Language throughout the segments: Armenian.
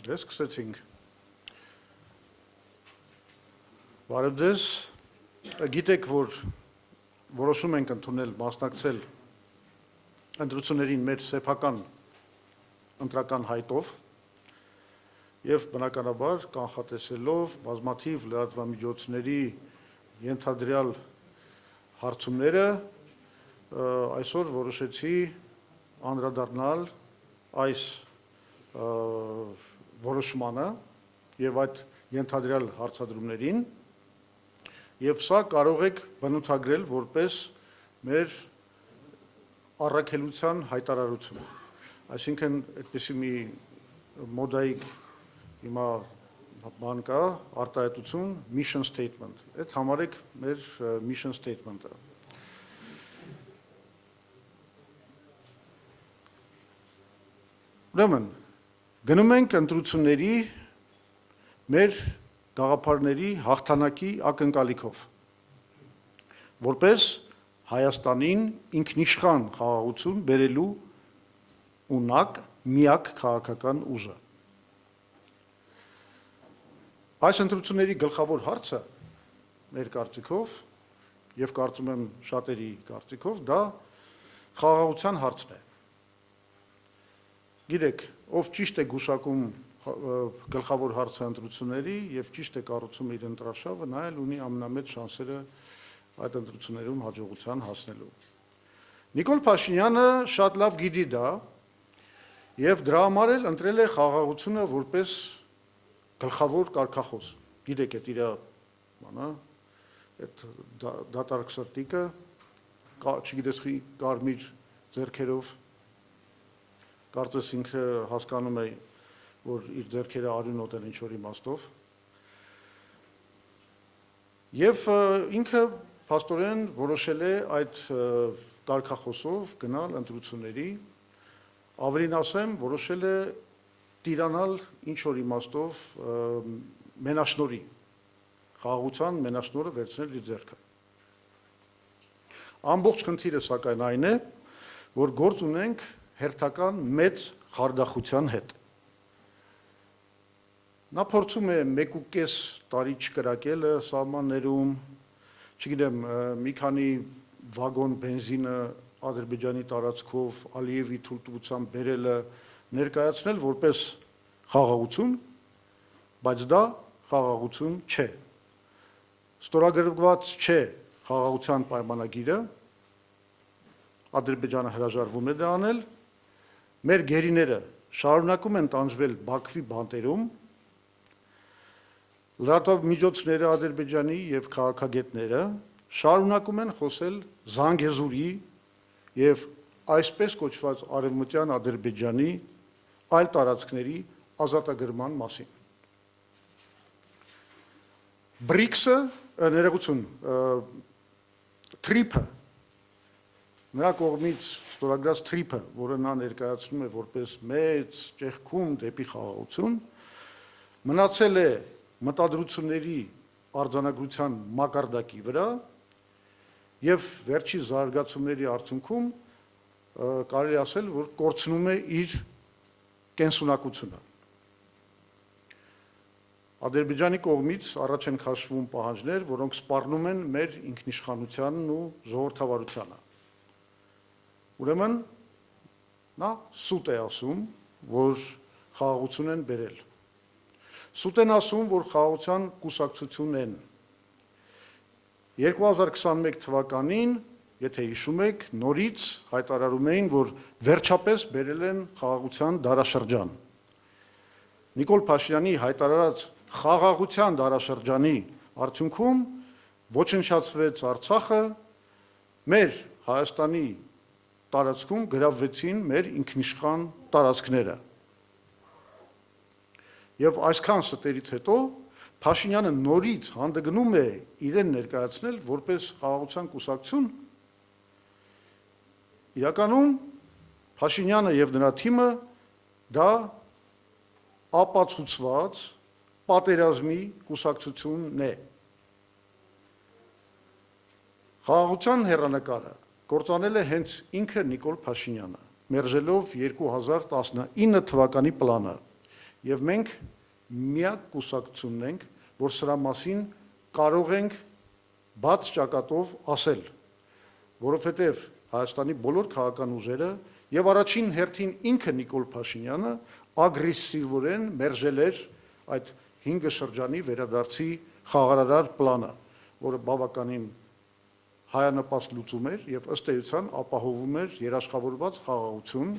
Սկսեցինք։ Բարև ձեզ, գիտեք, որ որոշում ենք ընդունել մասնակցել ընտրություններին մեր սեփական ընտրական հայտով եւ բնականաբար կանխատեսելով բազմաթիվ լրատվամիջոցների ենթադրյալ հարցումները այսօր որոշեցի անդրադառնալ այս որոշմանը եւ այդ ենթադրյալ հարցադրումներին եւ սա կարող եք բնութագրել որպես մեր առաքելության հայտարարություն։ Այսինքն այդպիսի մի մոդայիկ հիմա բան կա, արտահայտություն, mission statement։ Այդ համարեք մեր mission statement-ը։ Ուրեմն գնում ենք ընտրությունների մեր գաղափարների հաղթանակի ակնկալիքով, որպես Հայաստանին ինքնիշխան խաղաղություն բերելու ունակ միակ քաղաքական ուժը։ Այս ընտրությունների գլխավոր հարցը մեր կարծիքով եւ կարծում եմ շատերի կարծիքով դա խաղաղության հարցն է։ Գիտեք, ով ճիշտ է գուշակում գլխավոր հարցը ընտրությունների եւ ճիշտ է կառուցում իր ընտրարշավը, նա էլ ունի ամենամեծ շանսերը այդ ընտրություններում հաջողության հասնելու։ Նիկոլ Փաշինյանը շատ լավ գիտի դա եւ դրա համար էլ ընտրել է խաղաղությունը որպես գլխավոր կարգախոս։ Գիտեք, այդ իր բանը, այդ դատարկ սրտիկը, չգիտես խի կարմիր ձեռքերով կարծես ինքը հասկանում է, որ իր ձեռքերը արյունոտ են ինչ-որ իմաստով։ Եվ ինքը փաստորեն որոշել է այդ կարգախոսով գնալ ընտրությունների, ավելին ասեմ, որոշել է տիրանալ ինչ-որ իմաստով մենաշնորհի, խաղաղության մենաշնորհը վերցնել իր ձեռքը։ Ամբողջ խնդիրը սակայն այն է, որ գործ ունենք հերթական մեծ խարդախության հետ։ Նա փորձում է 1.5 տարի չկրակելը սահմաններում, չգիտեմ, մի քանի վագոն բենզինը Ադրբեջանի տարածքով Ալիևի թույլտվությամբ բերելը ներկայացնել որպես խաղաղություն, բայց դա խաղաղություն չէ։ Ստորագրված չէ խաղաղության պայմանագիրը, Ադրբեջանը հրաժարվում է դա անել, մեր գերիները շարունակում են տանջվել Բաքվի բանտերում, լրատվամիջոցները Ադրբեջանի եւ քաղաքագետները շարունակում են խոսել Զանգեզուրի եւ այսպես կոչված արևմտյան Ադրբեջանի այլ տարածքների ազատագրման մասին։ BRICS-ը, ներողություն, TRIP-ը, նրա կողմից ստորագրած TRIP-ը, որը նա ներկայացնում է որպես մեծ ճեղքում դեպի խաղաղություն, մնացել է մտադրությունների արձանագրության մակարդակի վրա եւ վերջի զարգացումների արդյունքում կարելի ասել, որ կորցնում է իր կենսունակությունը։ Ադրբեջանի կողմից առաջ են քաշվում պահանջներ, որոնք սպառնում են մեր ինքնիշխանությանն ու ժողովրդավարությանը։ Ուրեմն նա սուտ է ասում, որ խաղաղություն են բերել։ Սուտ են ասում, որ խաղաղության կուսակցություն են։ 2021 թվականին, եթե հիշում եք, նորից հայտարարում էին, որ վերջապես բերել են խաղաղության դարաշրջան։ Նիկոլ Փաշինյանի հայտարարած խաղաղության դարաշրջանի արդյունքում ոչնչացվեց Արցախը, մեր Հայաստանի տարածքում գրավվեցին մեր ինքնիշխան տարածքները։ Եվ այսքան ստերից հետո Փաշինյանը նորից հանդգնում է իրեն ներկայացնել որպես խաղաղության կուսակցություն։ Իրականում Փաշինյանը եւ նրա թիմը դա ապացուցված պատերազմի կուսակցությունն է։ Խաղաղության հեռանկարը կործանել է հենց ինքը Նիկոլ Փաշինյանը, մերժելով 2019 թվականի պլանը եւ մենք միակ կուսակցությունն ենք, որ սրա մասին կարող ենք բաց ճակատով ասել, որովհետեւ Հայաստանի բոլոր քաղաքական ուժերը եւ առաջին հերթին ինքը Նիկոլ Փաշինյանը ագրեսիվորեն մերժել էր այդ 5 շրջանի վերադարձի խաղարարար պլանը, որը բավականին հայանպաստ լուծում էր եւ ըստ էության ապահովում էր երաշխավորված խաղաղություն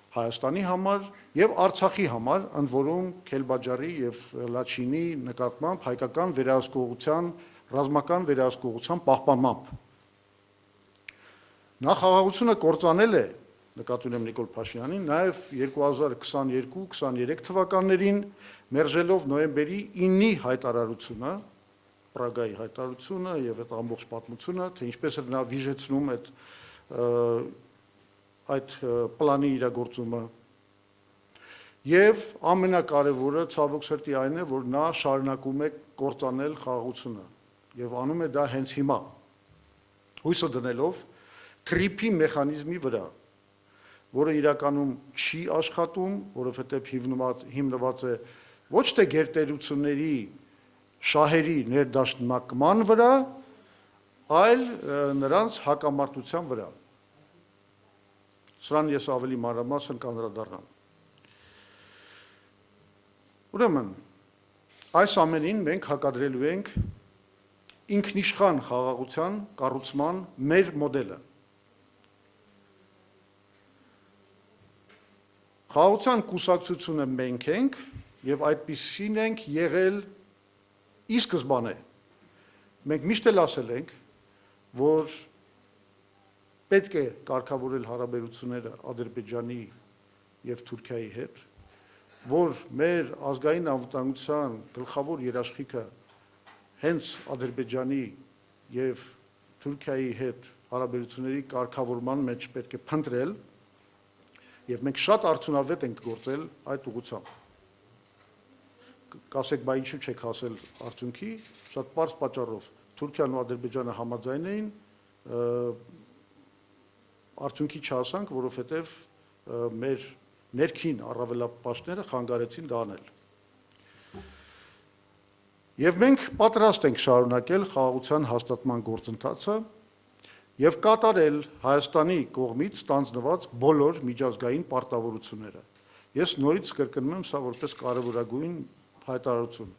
Հայաստանի համար եւ Արցախի համար, ընդ որում Քելբաջարի եւ Լաչինի նկատմամբ հայկական վերահսկողության, ռազմական վերահսկողության պահպանմամբ։ Նա խաղաղությունը կործանել է, նկատի ունեմ Նիկոլ Փաշինյանին, նաեւ 2022-23 թվականներին մերժելով նոյեմբերի 9-ի հայտարարությունը, Պրագայի հայտարարությունը եւ այդ ամբողջ պատմությունը, թե ինչպես էր նա վիժեցնում այդ պլանի իրագործումը եւ ամենակարևորը ցավոք սրտի այն է, որ նա շարունակում է կործանել խաղաղությունը եւ անում է դա հենց հիմա հույսը դնելով թրիփի մեխանիզմի վրա, որը իրականում չի աշխատում, որովհետեւ հիմնված է ոչ թե գերտերությունների շահերի ներդաշնակման վրա, այլ նրանց հակամարտության վրա։ Սրան ես ավելի մանրամասն կանդրադառնամ։ Ուրեմն, այս ամենին մենք հակադրելու ենք ինքնիշխան խաղաղության կառուցման մեր մոդելը։ Խաղաղության կուսակցությունը մենք ենք եւ այդպիսին ենք եղել ի սկզբանե։ Մենք միշտ էլ ասել ենք, որ պետք է կարգավորել հարաբերությունները Ադրբեջանի եւ Թուրքիայի հետ, որ մեր ազգային անվտանգության գլխավոր երաշխիքը հենց Ադրբեջանի եւ Թուրքիայի հետ հարաբերությունների կարգավորման մեջ պետք է փնտրել եւ մենք շատ արդյունավետ ենք գործել այդ ուղղությամբ։ Կասեք, բա ինչու չեք հասել արդյունքի, շատ պարզ պատճառով Թուրքիան ու Ադրբեջանը համաձայն էին, արդյունքի չհասանք, որովհետև մեր ներքին առավելապաշտները խանգարեցին դա անել։ Եվ մենք պատրաստ ենք շարունակել խաղաղության հաստատման գործընթացը եւ կատարել Հայաստանի կողմից ստանձնված բոլոր միջազգային պարտավորությունները։ Ես նորից կրկնում եմ սա որպես կարևորագույն հայտարարություն։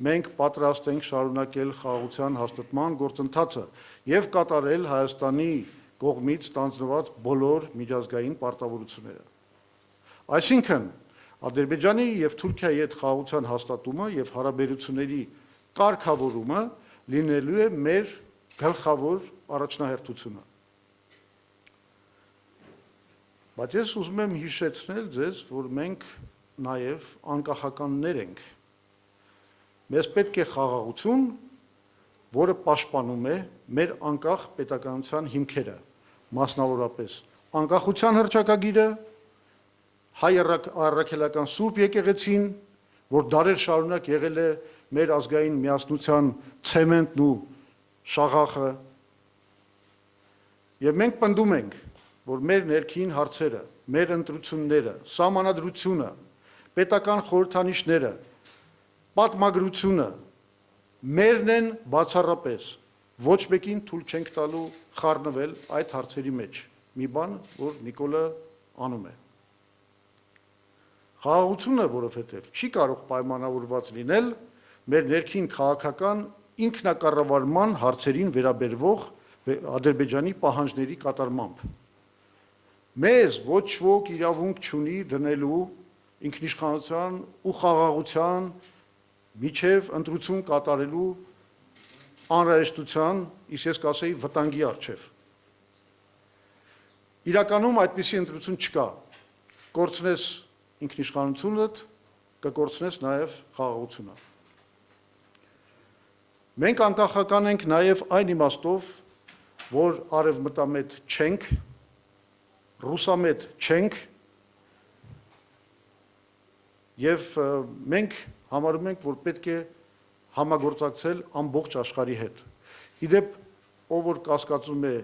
Մենք պատրաստ ենք շարունակել խաղաղության հաստատման գործընթացը եւ կատարել Հայաստանի կողմից ստանձնված բոլոր միջազգային պարտավորությունները։ Այսինքն, Ադրբեջանի եւ Թուրքիայի հետ խաղաղության հաստատումը եւ հարաբերությունների կարգավորումը լինելու է մեր գլխավոր առաջնահերթությունը։ Բայց ես ուզում եմ հիշեցնել ձեզ, որ մենք նաեւ անկախականներ ենք։ Մեզ պետք է խաղաղություն, որը պաշտպանում է մեր անկախ պետականության հիմքերը, մասնավորապես անկախության հռչակագիրը, հայ առաքելական Սուրբ եկեղեցին, որ դարեր շարունակ եղել է մեր ազգային միասնության ցեմենտն ու շաղախը, եւ մենք պնդում ենք, որ մեր ներքին հարցերը, մեր ընտրությունները, սահմանադրությունը, պետական խորհրդանիշները, պատմագրությունը մերն են բացառապես, ոչ մեկին թույլ չենք տալու խառնվել այդ հարցերի մեջ, մի բան, որ Նիկոլը անում է։ Խաղաղությունը, որովհետև չի կարող պայմանավորված լինել մեր ներքին քաղաքական ինքնակառավարման հարցերին վերաբերվող Ադրբեջանի պահանջների կատարմամբ։ Մեզ ոչ ոք իրավունք չունի դնելու ինքնիշխանության ու խաղաղության միջև ընտրություն կատարելու անհրաժեշտության, իսկ ես կասեի վտանգի առջև։ Իրականում այդպիսի ընտրություն չկա։ Կորցնես ինքնիշխանությունդ, կկորցնես նաև խաղաղությունը։ Մենք անկախական ենք նաև այն իմաստով, որ արևմտամետ չենք, ռուսամետ չենք, եւ մենք համարում ենք, որ պետք է համագործակցել ամբողջ աշխարհի հետ։ Իդեպ, ով որ կասկածում է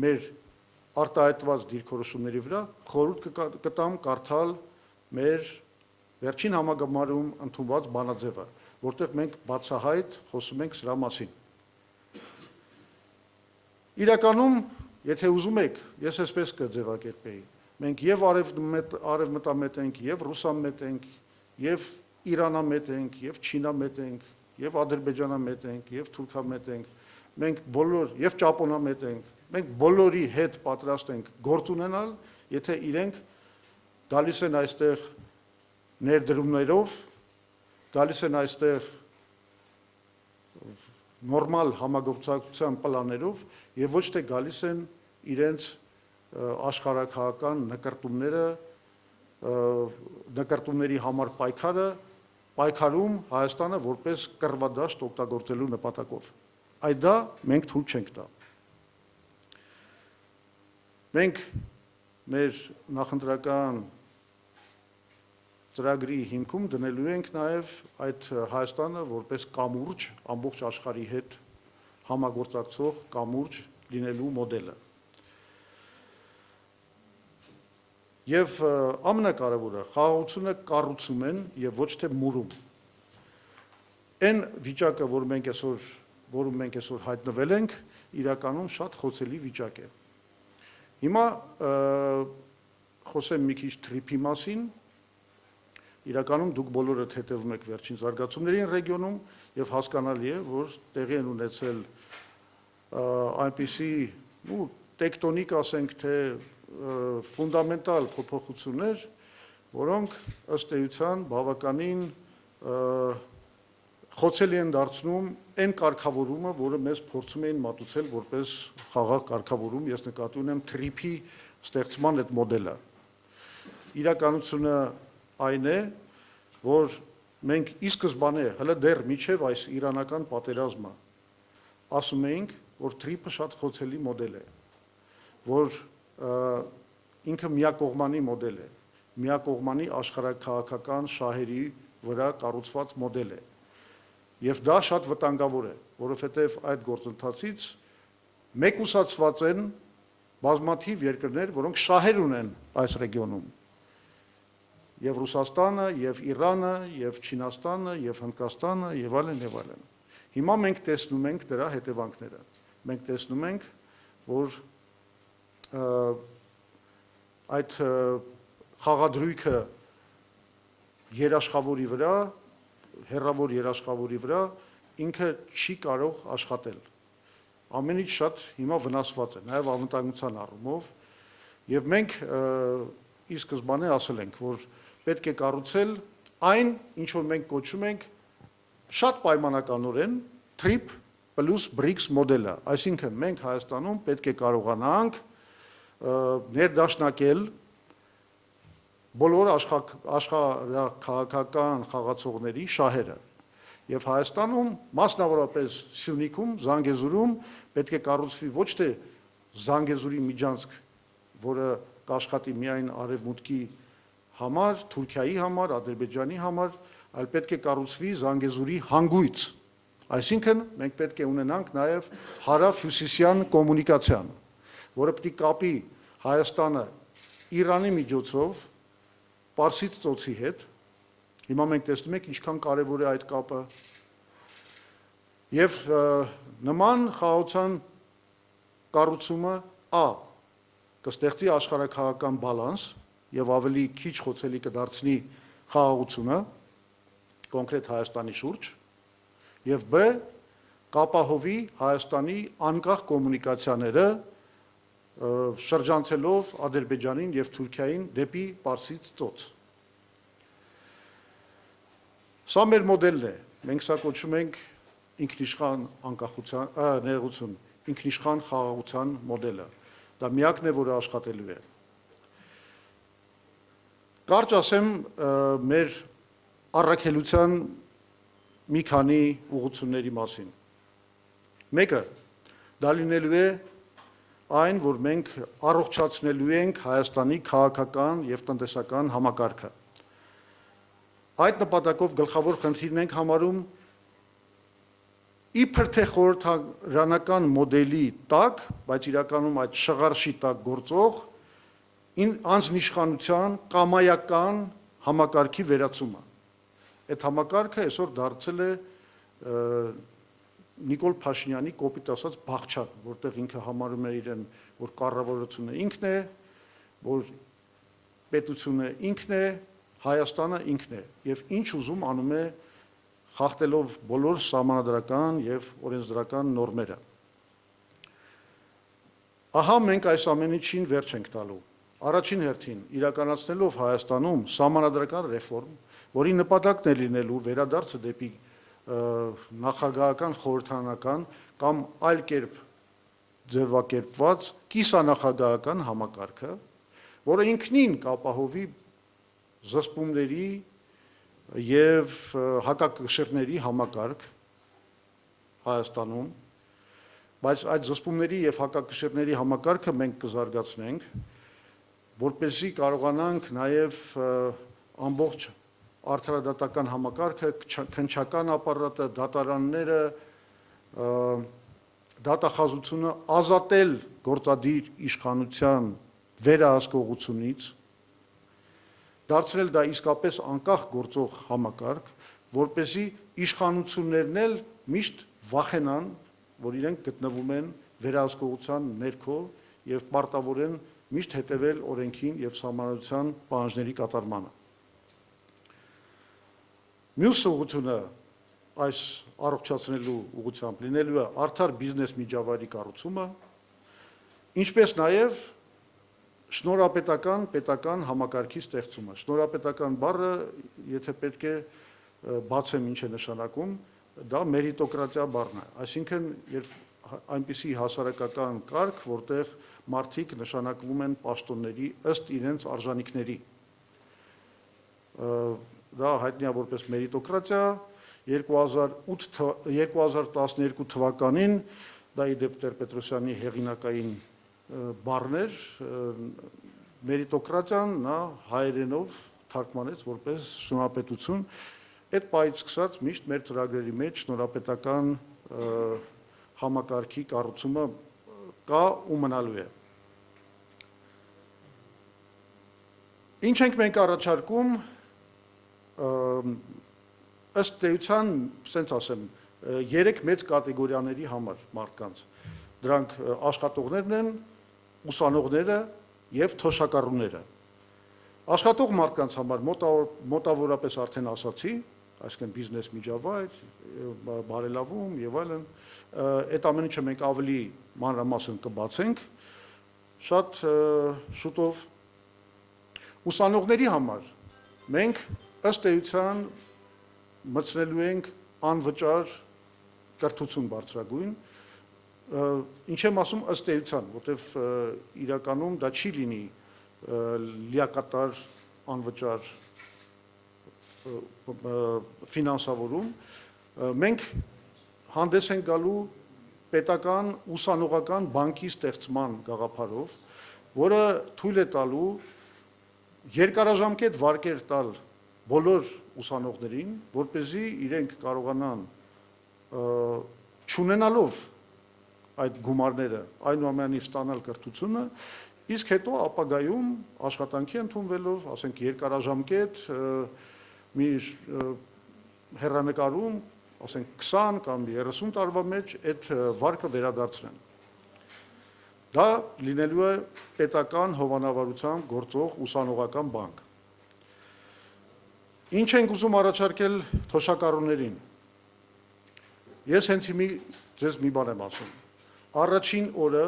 մեր արտահայտված դիրքորոշումների վրա, խորհուրդ կտամ կարդալ մեր վերջին համագումարում ընդունված բանաձևը, որտեղ մենք բացահայտ խոսում ենք սրա մասին։ Իրականում, եթե ուզում եք, ես այսպես կձևակերպեի, մենք եւ արևմտամետ ենք, եւ ռուսամետ ենք, եւ իրանամետ ենք, եւ չինամետ ենք, եւ ադրբեջանամետ ենք, եւ թուրքամետ ենք, մենք բոլոր եւ ճապոնամետ ենք, մենք բոլորի հետ պատրաստ ենք գործ ունենալ, եթե իրենք գալիս են այստեղ ներդրումներով, գալիս են այստեղ նորմալ համագործակցության պլաններով եւ ոչ թե գալիս են իրենց աշխարհակահական նկարտումների համար պայքարում Հայաստանը որպես կռվադաշտ օգտագործելու նպատակով։ Այդ դա մենք թույլ չենք տա։ Մենք մեր նախընտրական ծրագրի հիմքում դնելու ենք նաև այդ Հայաստանը որպես կամուրջ ամբողջ աշխարհի հետ համագործակցող կամուրջ լինելու մոդելը։ Եվ ամենակարևորը խաղաղությունը կառուցում են եւ ոչ թե մուրում։ Այն վիճակը, որում մենք այսօր հայտնվել ենք, իրականում շատ խոցելի վիճակ է։ Հիմա խոսեմ մի քիչ թրիփի մասին։ Իրականում դուք բոլորդ հետևում եք վերջին զարգացումներին ռեգիոնում եւ հասկանալի է, որ տեղի են ունեցել այնպիսի տեկտոնիկ, ասենք թե ֆունդամենտալ փոփոխություններ, որոնք ըստ էության բավականին խոցելի են դարձնում այն կարգավորումը, որը մեզ փորձում էին մատուցել որպես խաղաղ կարգավորում, ես նկատի ունեմ թրիփի ստեղծման այդ մոդելը։ Իրականությունը այն է, որ մենք ի սկզբանե, հələ դեռ միջև այս իրանական պատերազմը, ասում էինք, որ թրիփը շատ խոցելի մոդել է, որ ինքը միակողմանի մոդել է, միակողմանի աշխարհաքաղաքական շահերի վրա կառուցված մոդել է։ Եվ դա շատ վտանգավոր է, որովհետև այդ գործընթացից մեկուսացված են բազմաթիվ երկրներ, որոնք շահեր ունեն այս ռեգիոնում։ Եվ Ռուսաստանը, եւ Իրանը, եւ Չինաստանը, եւ Հնդկաստանը, եւ այլն եւ այլն։ Հիմա մենք տեսնում ենք դրա հետևանքները։ Մենք տեսնում ենք, որ այդ խաղադրույքը երաշխավորի վրա, հեռավոր երաշխավորի վրա ինքը չի կարող աշխատել։ Ամենից շատ հիմա վնասված է, նաեւ անվտանգության առումով, եւ մենք ի սկզբանե ասել ենք, որ պետք է կառուցել այն, ինչ որ մենք կոչում ենք շատ պայմանականորեն TRIP plus BRICS մոդելը, այսինքն մենք Հայաստանում պետք է կարողանանք ներդաշնակել բոլոր աշխարհաքաղաքական խաղացողների շահերը։ Եվ Հայաստանում, մասնավորապես Սյունիքում, Զանգեզուրում պետք է կառուցվի ոչ թե Զանգեզուրի միջանցք, որը կաշխատի միայն արևմուտքի համար, Թուրքիայի համար, Ադրբեջանի համար, այլ պետք է կառուցվի Զանգեզուրի հանգույց։ Այսինքն մենք պետք է ունենանք նաև հարավ-հյուսիսյան կոմունիկացիան, որը պետք է կապի Հայաստանը Իրանի միջոցով Պարսից ծոցի հետ։ Հիմա մենք տեսնում ենք ինչքան կարևոր է այդ կապը։ Եվ նման խաղաղության կառուցումը կստեղծի աշխարհաքաղաքական բալանս եւ ավելի քիչ խոցելի կդարձնի խաղաղությունը կոնկրետ Հայաստանի շուրջ եւ կապահովի Հայաստանի անկախ կոմունիկացիաները շրջանցելով Ադրբեջանին եւ Թուրքիային դեպի Պարսից ծոց։ Սա մեր մոդելն է, մենք սա կոչում ենք ինքնիշխան անկախության, ներողություն, ինքնիշխան խաղաղության մոդելը։ Դա միակն է, որը աշխատելու է։ Կարճ ասեմ մեր առաքելության մի քանի ուղղությունների մասին։ Մեկը դա լինելու է այն, որ մենք առողջացնելու ենք Հայաստանի քաղաքական եւ տնտեսական համակարգը։ Այդ նպատակով գլխավոր խնդիրն ենք համարում իբր թե խորհրդարանական մոդելի տակ, բայց իրականում այդ շղարշի տակ գործող անձնիշխանության կամայական համակարգի վերացումը։ Այդ համակարգը այսօր դարձել է Նիկոլ Փաշինյանի կոպիտ ասած բաղչակ, որտեղ ինքը համարում է իրեն, որ կառավարությունը ինքն է, որ պետությունը ինքն է, Հայաստանը ինքն է, եւ ինչ ուզում անում է խախտելով բոլոր սահմանադրական եւ օրենսդրական նորմերը։ Ահա մենք այս ամեն ինչին վերջ ենք տալու։ Առաջին հերթին իրականացնելով Հայաստանում սահմանադրական ռեֆորմ, որի նպատակն է լինելու վերադարձը դեպի նախագահական խորհրդարանական կամ այլ կերպ ձևակերպված կիսանախագահական համակարգը, որը ինքնին կապահովի զսպումների եւ հակակշիռների համակարգ Հայաստանում, բայց այդ զսպումների եւ հակակշիռների համակարգը մենք կզարգացնենք, որպեսզի կարողանանք նաեւ ամբողջ արդարադատական համակարգը, քննչական ապարատը, դատարանները, դատախազությունը ազատել գործադիր իշխանության վերահսկողությունից, դարձնել դա իսկապես անկախ գործող համակարգ, որպեսզի իշխանություններն էլ միշտ վախենան, որ իրենք գտնվում են վերահսկողության ներքո եւ պարտավոր են միշտ հետևել օրենքին եւ սահմանադրության պահանջների կատարմանը։ Մյուս ուղղությունը այս առողջացնելու ուղղությամբ լինելու է արդար բիզնես միջավայրի կառուցումը, ինչպես նաև շնորհապետական պետական համակարգի ստեղծումը։ Շնորհապետական բառը, եթե պետք է բացեմ ինչ է նշանակում, դա մերիտոկրատիա բառն է, այսինքն երբ այնպիսի հասարակական կարգ, որտեղ մարդիկ նշանակվում են պաշտոնների ըստ իրենց արժանինքների։ Դա հայտնի է որպես մերիտոկրատիա, 2012 թվականին դա իդեպ Տեր-Պետրոսյանի հեղինակային բառներ, մերիտոկրատիան նա հայերենով թարգմանեց որպես շնորհապետություն, այդ պահից սկսած միշտ մեր ծրագրերի մեջ շնորհապետական համակարգի կառուցումը կա ու մնալու է։ Ինչ ենք մենք առաջարկում ըստ էության, ասենց ասեմ, 3 մեծ կատեգորիաների համար մարդկանց։ Դրանք աշխատողներն են, ուսանողները եւ թոշակառուները։ Աշխատող մարդկանց համար մոտավորապես արդեն ասացի, այսինքն բիզնես միջավայր, բարելավում եւ այլն, այդ ամեն ինչը մենք ավելի մանրամասն կբացենք շատ շուտով։ Ուսանողների համար մենք ըստ էության մտցնելու ենք անվճար կրթություն բարձրագույն, ինչ եմ ասում ըստ էության, որտեվ իրականում դա չի լինի լիակատար անվճար ֆինանսավորում, մենք հանդես ենք գալու պետական ուսանողական բանկի ստեղծման գաղափարով, որը թույլ է տալու երկարաժամկետ վարկեր տալ բոլոր ուսանողներին, որպեսզի իրենք կարողանան չունենալով այդ գումարները այնուամենայնիվ ստանալ կրթությունը, իսկ հետո ապագայում աշխատանքի ընդունվելով, ասենք երկարաժամկետ մի հեռանկարում, ասենք 20 կամ 30 տարվա մեջ այդ վարկը վերադարձնեն։ Դա լինելու է պետական հովանավորությամբ գործող ուսանողական բանկ։ Ինչ ենք ուզում առաջարկել թոշակառուներին։ Ես հենց ձեզ մի բան եմ ասում։ Առաջին օրը,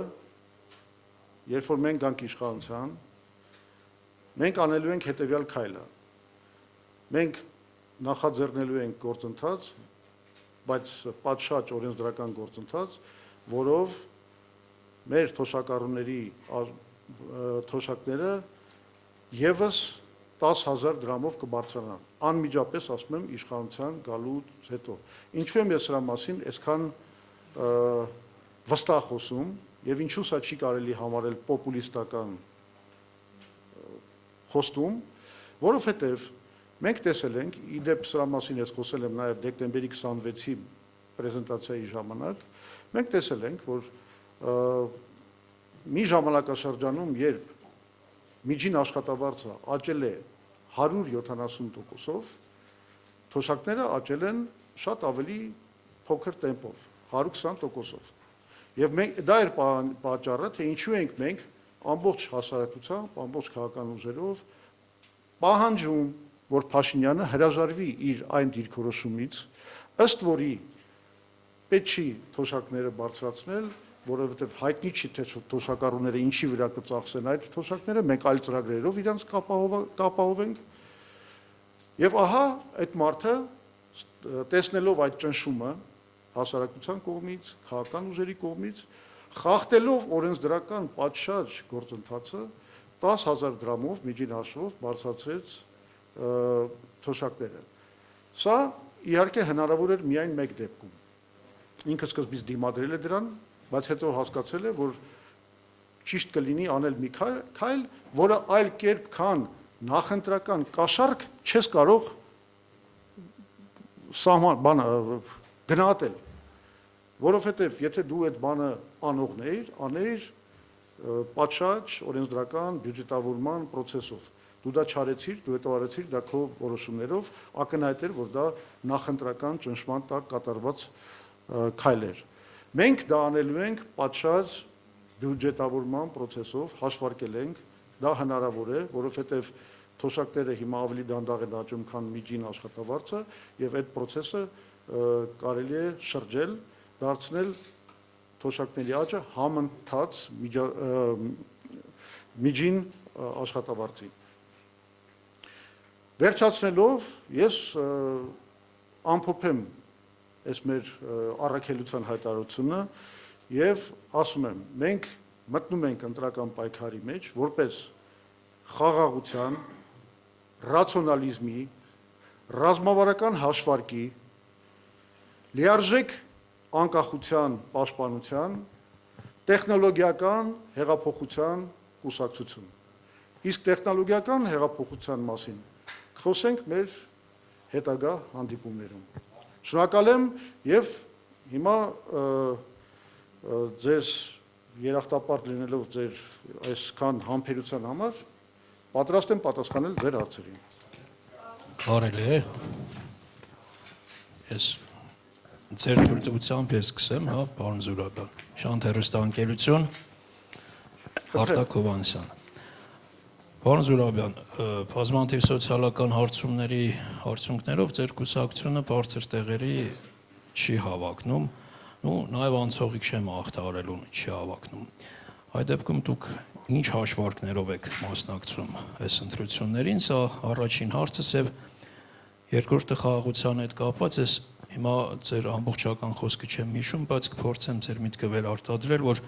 երբ որ մենք գանք իշխանության, մենք անելու ենք հետևյալ քայլը։ Մենք նախաձեռնելու ենք գործընթաց, բայց պատշաճ օրենսդրական գործընթաց, որով մեր թոշակառուների թոշակները եւս 10,000 դրամով կբարձրանան, անմիջապես ասում եմ իշխանության գալուց հետո։ Ինչու եմ ես սրա մասին այսքան վստահ խոսում եւ ինչու սա չի կարելի համարել պոպուլիստական խոստում, որովհետեւ մենք տեսել ենք, իդեպ սրա մասին ես խոսել եմ նաեւ դեկտեմբերի 26-ի պրեզենտացիայի ժամանակ, մենք տեսել ենք, որ մի ժամանակաշրջանում, երբ միջին աշխատավարձը աճել է 170%-ով, թոշակները աճել են շատ ավելի փոքր տեմպով, 120%-ով։ Եվ դա էր պատճառը, թե ինչու ենք մենք ամբողջ հասարակությամբ, ամբողջ քաղաքական ուժերով պահանջում, որ Փաշինյանը հրաժարվի իր այն դիրքորոշումից, ըստ որի պետք չի թոշակները բարձրացնել, որովհետև հայտնի չի, թե թոշակառուները ինչի վրա կծախսեն այդ թոշակները, մենք այլ ծրագրերով իրենց կապահովենք։ Եվ ահա այդ մարդը, տեսնելով այդ ճնշումը հասարակության կողմից, քաղաքական ուժերի կողմից, խախտելով օրենսդրական պատշաճ գործընթացը 10,000 դրամով միջին հաշվով բարձրացրեց թոշակները։ Սա իհարկե հնարավոր էր միայն մեկ դեպքում։ Ինքը սկզբից դիմադրել է դրան, բայց հետո հասկացել է, որ ճիշտ կլինի անել մի քայլ, որը այլ կերպ քան նախընտրական կաշառք չես կարող գնահատել, որովհետև եթե դու այդ բանը անեիր պատշաճ օրենսդրական բյուջետավորման process-ով, դու դա չարեցիր, դու հետո արեցիր դա քո որոշումներով, ակնհայտ էր, որ դա նախընտրական ճնշման տակ կատարված քայլ էր։ Մենք դա անելու ենք պատշաճ բյուջետավորման process-ով, հաշվարկել ենք, դա հնարավոր է, որովհետև թոշակները հիմա ավելի դանդաղ են աճում, քան միջին աշխատավարձը, եւ այդ process-ը կարելի է շրջել, դարձնել թոշակների աճը համընթաց միջին աշխատավարձի։ Վերջացնելով, ես ամփոփեմ այս մեր առաքելության հայտարարությունը եւ ասում եմ, մենք մտնում ենք ընտրական պայքարի մեջ որպես խաղաղության, ռացիոնալիզմի, ռազմավարական հաշվարկի, լիարժեք անկախության պաշտպանության, տեխնոլոգիական հեղափոխության կուսակցություն։ Իսկ տեխնոլոգիական հեղափոխության մասին խոսենք մեր հետագա հանդիպումներում։ Շնորհակալ եմ եւ հիմա ձեզ երախտապարտ լինելով ձեր այսքան համբերության համար պատրաստ եմ պատասխանել ձեր հարցերին։ Կարելի է։ Ես ձեր թույլտվությամբ ես սկսեմ, հա, պարոն Զուրաբյան։ Շանթ հեռուստաընկերություն, Արտակ Հովհաննիսյան։ Պարոն Զուրաբյան, բազմաթիվ սոցիալական հարցումներով ձեր կուսակցությունը բարձր տեղերի չի հավակնում, նաև անցողիկ շեմը ախտարելուն չի հավակնում։ Այդ դեպքում դուք ինչ հաշվարկներով եք մասնակցում այս ընտրություններին, սա առաջին հարցս եւ երկրորդը խաղաղության հետ կապված է, հիմա ձեր ամբողջական խոսքը չեմ հիշում, բայց կփորձեմ ձեր միտքը վերարտադրել, որ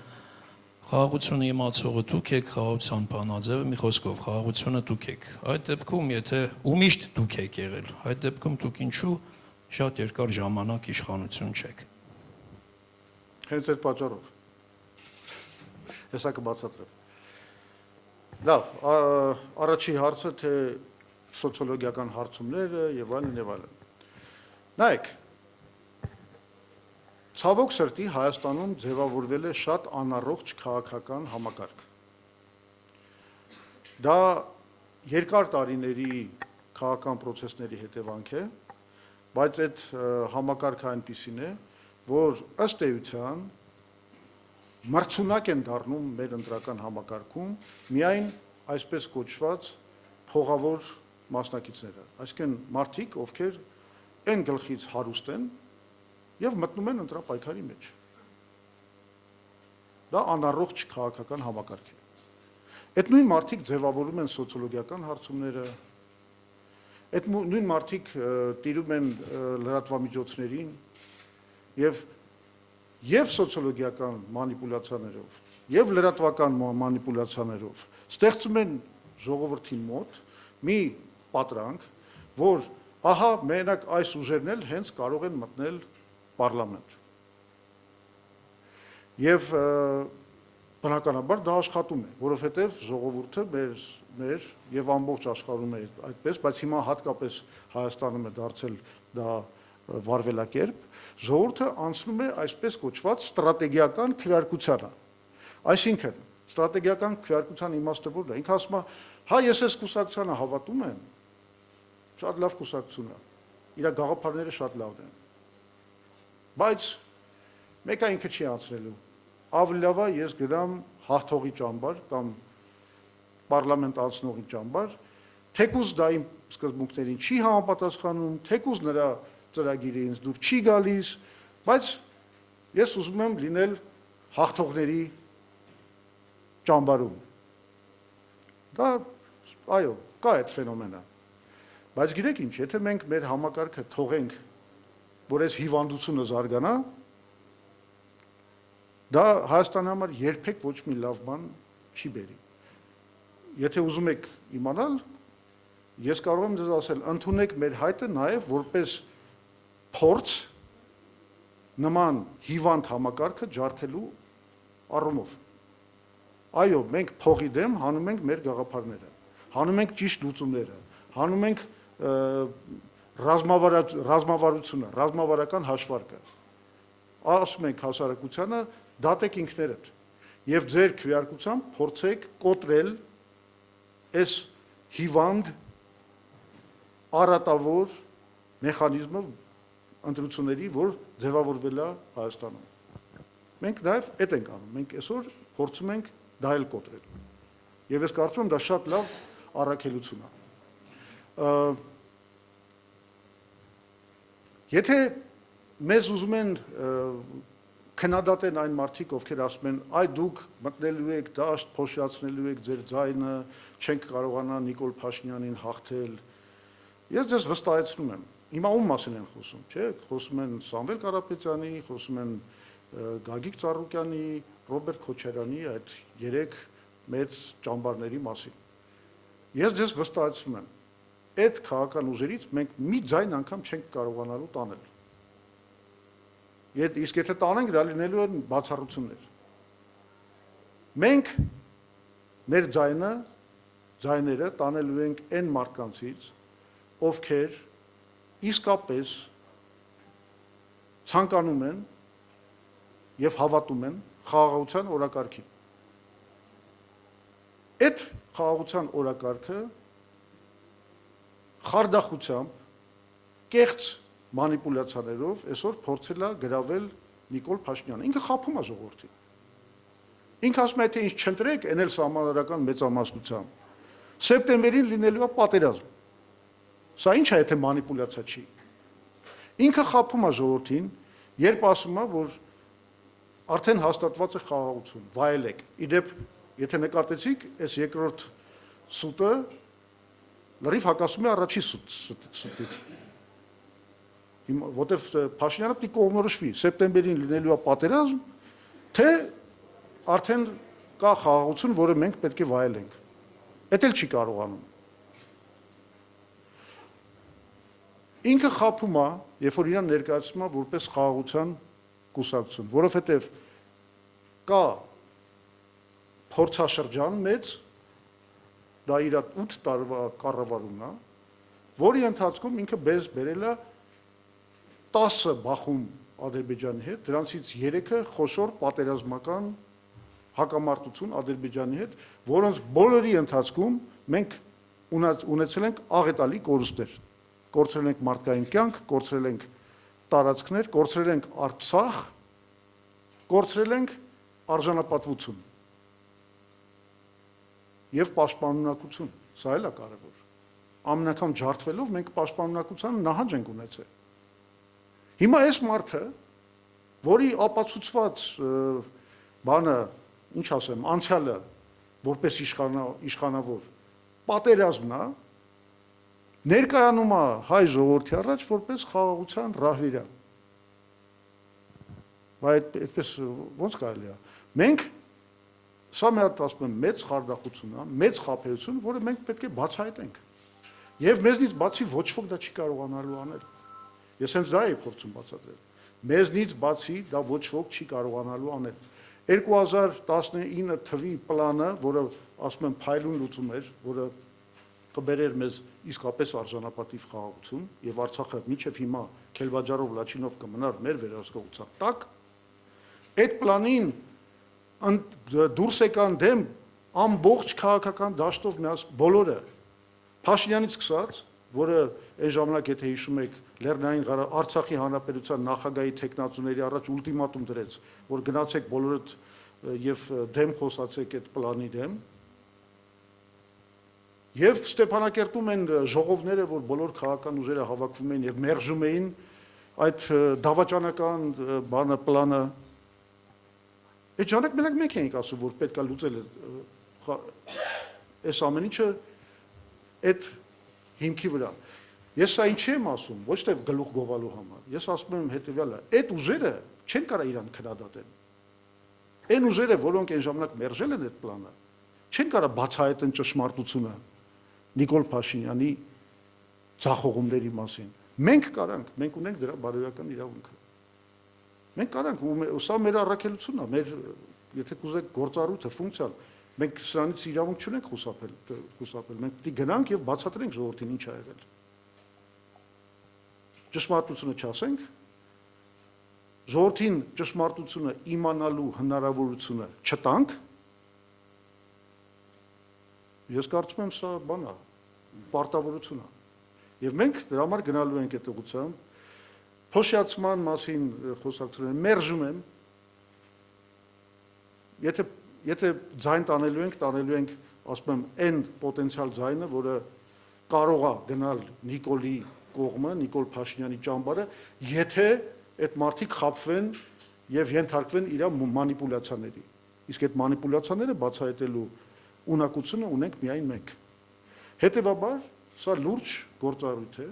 խաղաղությունը իմացողը դուք եք, խաղաղության բանաձևը, մի խոսքով, խաղաղությունը դուք եք։ Այդ դեպքում, եթե ու միշտ դուք եք եղել, այդ դեպքում դուք ինչու շատ երկար ժամանակ իշխանություն չեք։ Հենց այդ պատճառով։ Հեսա կբացատրեմ։ Լավ, առաջի հարցը թե սոցիոլոգիական հարցումները եւ այլն։ Նայեք, ցավոք սրտի Հայաստանում ձևավորվել է շատ անառողջ քաղաքական համակարգ։ Դա երկար տարիների քաղաքական process-ների հետևանք է, բայց այդ համակարգը այնպիսին է, որ ըստ էության մրցունակ են դառնում մեր ընտրական համակարգում միայն այսպես կոչված փողավոր մասնակիցները, այսինքն մարդիկ, ովքեր այն գլխից հարուստ են եւ մտնում են ընտրապայքարի մեջ։ Դա անառողջ քաղաքական համակարգ է։ Այդ նույն մարդիկ ձևավորում են սոցիոլոգիական հարցումները, այդ նույն մարդիկ տիրում են լրատվամիջոցներին եւ սոցիոլոգիական մանիպուլյացիաներով, եւ լրատվական մանիպուլյացիաներով ստեղծում են ժողովրդի մոտ մի պատրանք, որ ահա մենակ այս ուժերն էլ հենց կարող են մտնել պարլամենտ։ Եվ բնականաբար դա աշխատում է, որովհետև ժողովուրդը մեր եւ ամբողջ աշխարհում է այդպես, բայց հիմա հատկապես Հայաստանում է դարձել դա վարվելակերպ, ժողովուրդը անցնում է այսպես կոչված ստրատեգիական քվեարկությանը։ Այսինքն, ստրատեգիական քվեարկության իմաստը որն է։ Ինքը ասում է, հա ես այս կուսակցությանը հավատում եմ, շատ լավ կուսակցություն է։ Իր գաղափարները շատ լավն են։ Բայց մեկը ինքը չի անցնելու։ Ավելի լավ է ես գնամ հաղթողի ճամբար կամ պարլամենտ անցնողի ճամբար, թեկուզ դա իմ սկզբունքներին չի համապատասխանում, թեկուզ նրա ծրագիրը ինձ դուր չի գալիս, բայց ես ուզում եմ լինել հաղթողների ճամբարում։ Դա այո, կա այդ ֆենոմենը։ Բայց գիտեք ինչ, եթե մենք մեր համակարգը թողենք, որ այս հիվանդությունը զարգանա, դա Հայաստանի համար երբեք ոչ մի լավ բան չի բերի։ Եթե ուզում եք իմանալ, ես կարող եմ ձեզ ասել, ընդունեք մեր հայտը նաև որպես փորձ նման հիվանդ համակարգը ջարդելու առումով։ Այո, մենք փողի դեմ հանում ենք մեր գաղափարները, հանում ենք ճիշտ լուծումները, հանում ենք ռազմավարությունը, ռազմավարական հաշվարկը։ Ասում ենք հասարակությանը, դատեք ինքներդ եւ ձեր քվեարկությամբ փորձեք կոտրել այս հիվանդ առատավոր մեխանիզմը ընտրությունների, որ ձևավորվել է Հայաստանում։ Մենք նաեւ այդ ենք անում, մենք այսօր փորձում ենք դա էլ կոտրել։ Եվ ես կարծում եմ դա շատ լավ առաքելություն է։ Եթե մեզ ուզում են քննադատեն այն մարդիկ, ովքեր ասում են, այ դուք մտնելու եք դաշտ, փոշիացնելու եք ձեր ձայնը, չենք կարողանա Նիկոլ Փաշինյանին հաղթել։ Ես ձեզ վստահեցնում եմ, հիմա ում մասին են խոսում, չէ՞, խոսում են Սամվել Կարապետյանի, խոսում են Գագիկ Ծառուկյանի, Ռոբերտ Քոչարյանի այդ 3 մեծ ճամբարների մասին։ Ես ձեզ վստահեցնում եմ, այդ քաղաքական ուժերից մենք մի ձայն անգամ չենք կարողանալու տանել։ Իսկ եթե տանենք, դա լինելու են բացառություններ։ Մենք մեր ձայները տանելու ենք այն մարդկանցից, ովքեր իսկապես ցանկանում են եւ հավատում են խաղաղության օրակարգին։ Այդ խաղաղության օրակարգը խարդախությամբ, կեղծ մանիպուլյացիաներով այսօր փորձել է գրավել Նիկոլ Փաշինյանը։ Ինքը խաբում է ժողովրդին։ Ինքը ասում է, թե ինչ չընտրեք, այն էլ սահմանադրական մեծամասնությամբ։ Սեպտեմբերին լինելու է պատերազմ։ Սա ինչ է, եթե մանիպուլյացիա չի։ Ինքը խաբում է ժողովրդին, երբ ասում է, որ արդեն հաստատված է խաղաղություն, վայելեք։ Իդեպ, եթե նկատեցիք, այս երկրորդ սուտը լրիվ հակասում է առաջի սուտին։ Որտեվ Փաշինյանը պետք է կողմնորոշվի, սեպտեմբերին լինելու է պատերազմ, թե արդեն կա խաղաղություն, որը մենք պետք է վայելենք։ Էդ էլ չի կարողանում։ Ինքը խաբում է, երբ որ իրան ներկայացնում է որպես խաղաղության կուսակցություն, որովհետև կա փորձաշրջան մեծ, դա իր 8 տարվա կառավարումն է, որի ընթացքում ինքը բերել է 10 բախում Ադրբեջանի հետ, դրանցից 3-ը խոշոր պատերազմական հակամարտություն Ադրբեջանի հետ, որոնց բոլորի ընթացքում մենք ունեցել ենք աղետալի կորուստներ։ Կորցրել ենք մարդկային կյանք, կորցրել ենք տարածքներ, կորցրել ենք Արցախ, կորցրել ենք արժանապատվություն եւ պաշտպանունակություն, սա էլ է կարևոր։ Ամեն անգամ ջարդվելով մենք պաշտպանունակության նահանջ ենք ունեցել։ Հիմա այս մարդը, որի ապացուցված բանը, ինչ ասեմ, անցյալը որպես իշխանավոր պատերազմն է, ներկայանում է հայ ժողովրդի առաջ որպես խաղաղության ռահվիրա։ Բայց այդպես ո՞նց կարելի է։ Մենք սա մի հատ ասում եմ մեծ խարդախություն է, մեծ խաբեություն, որը մենք պետք է բացահայտենք։ Եվ մեզնից բացի ոչ ոք դա չի կարողանալու անել։ Ես հենց դա էի փորձում բացատրել։ Մեզնից բացի դա ոչ ոք չի կարողանալու անել։ 2019 թվի պլանը, որը ասում եմ փայլուն լուծում էր, որը կբերեր մեզ իսկապես արժանապատիվ խաղաղություն եւ Արցախը մինչեւ հիմա Քելբաջարով Լաչինով կմնար մեր վերահսկողության տակ, այդ պլանին դուրս եկան դեմ ամբողջ քաղաքական դաշտով միած բոլորը, Փաշինյանից սկսած, որը այն ժամանակ եթե հիշում եք Լեռնային Արցախի հանրապետության նախագահի տեխնացուների առաջ ուլտիմատում դրեց, որ գնացեք բոլորդ եւ դեմ խոսացեք այդ պլանի դեմ։ Եվ Ստեփանակերտում են ժողովները, որ բոլոր քաղաքական ուժերը հավաքվում էին եւ մերժում էին այդ դավաճանական բանը պլանը։ Այդ ժամանակ մենք էինք ասում, որ պետք է լուծել այս ամեն ինչը այդ հիմքի վրա։ Ես սա ինչի եմ ասում, ոչ թե գլուխ գովալու համար։ Ես ասում եմ հետեւյալը, այդ ուժերը չեն կարող իրան քննադատել։ Այն ուժերը, որոնք այն ժամանակ մերժել են այդ պլանը, չեն կարող բացահայտեն ճշմարտությունը Նիկոլ Փաշինյանի ցախողումների մասին։ Մենք կարանք, մենք ունենք դրա բարոյական իրավունքը։ Մենք կարանք, ու սա մեր առաքելությունն է, մեր եթե կուզեք գործառույթը, ֆունկցիան, մենք սրանից իրավունք չունենք խուսափել, մենք պիտի գնանք եւ բացատրենք ժողովրդին ինչ ա եղել։ Ճշմարտությունը չասենք, ժողովրդին ճշմարտությունը իմանալու հնարավորությունը չտանք, ես կարծում եմ սա բան է, պարտավորություն է։ Եվ մենք դրա համար գնալու ենք այդ ուղղությամբ, փոշիացման մասին խոսակցություն մերժում եմ, եթե ձայն տանելու ենք, ասում եմ, այն պոտենցիալ ձայնը, որը կարող է գնալ Նիկոլի կողմը, Նիկոլ Փաշինյանի ճամբարը, եթե այդ մարդիկ խաբվեն եւ ենթարկվեն իր մանիպուլյացիաների։ Իսկ այդ մանիպուլյացիաները բացահայտելու ունակությունը ունենք միայն մենք։ Հետևաբար, սա լուրջ գործառույթ է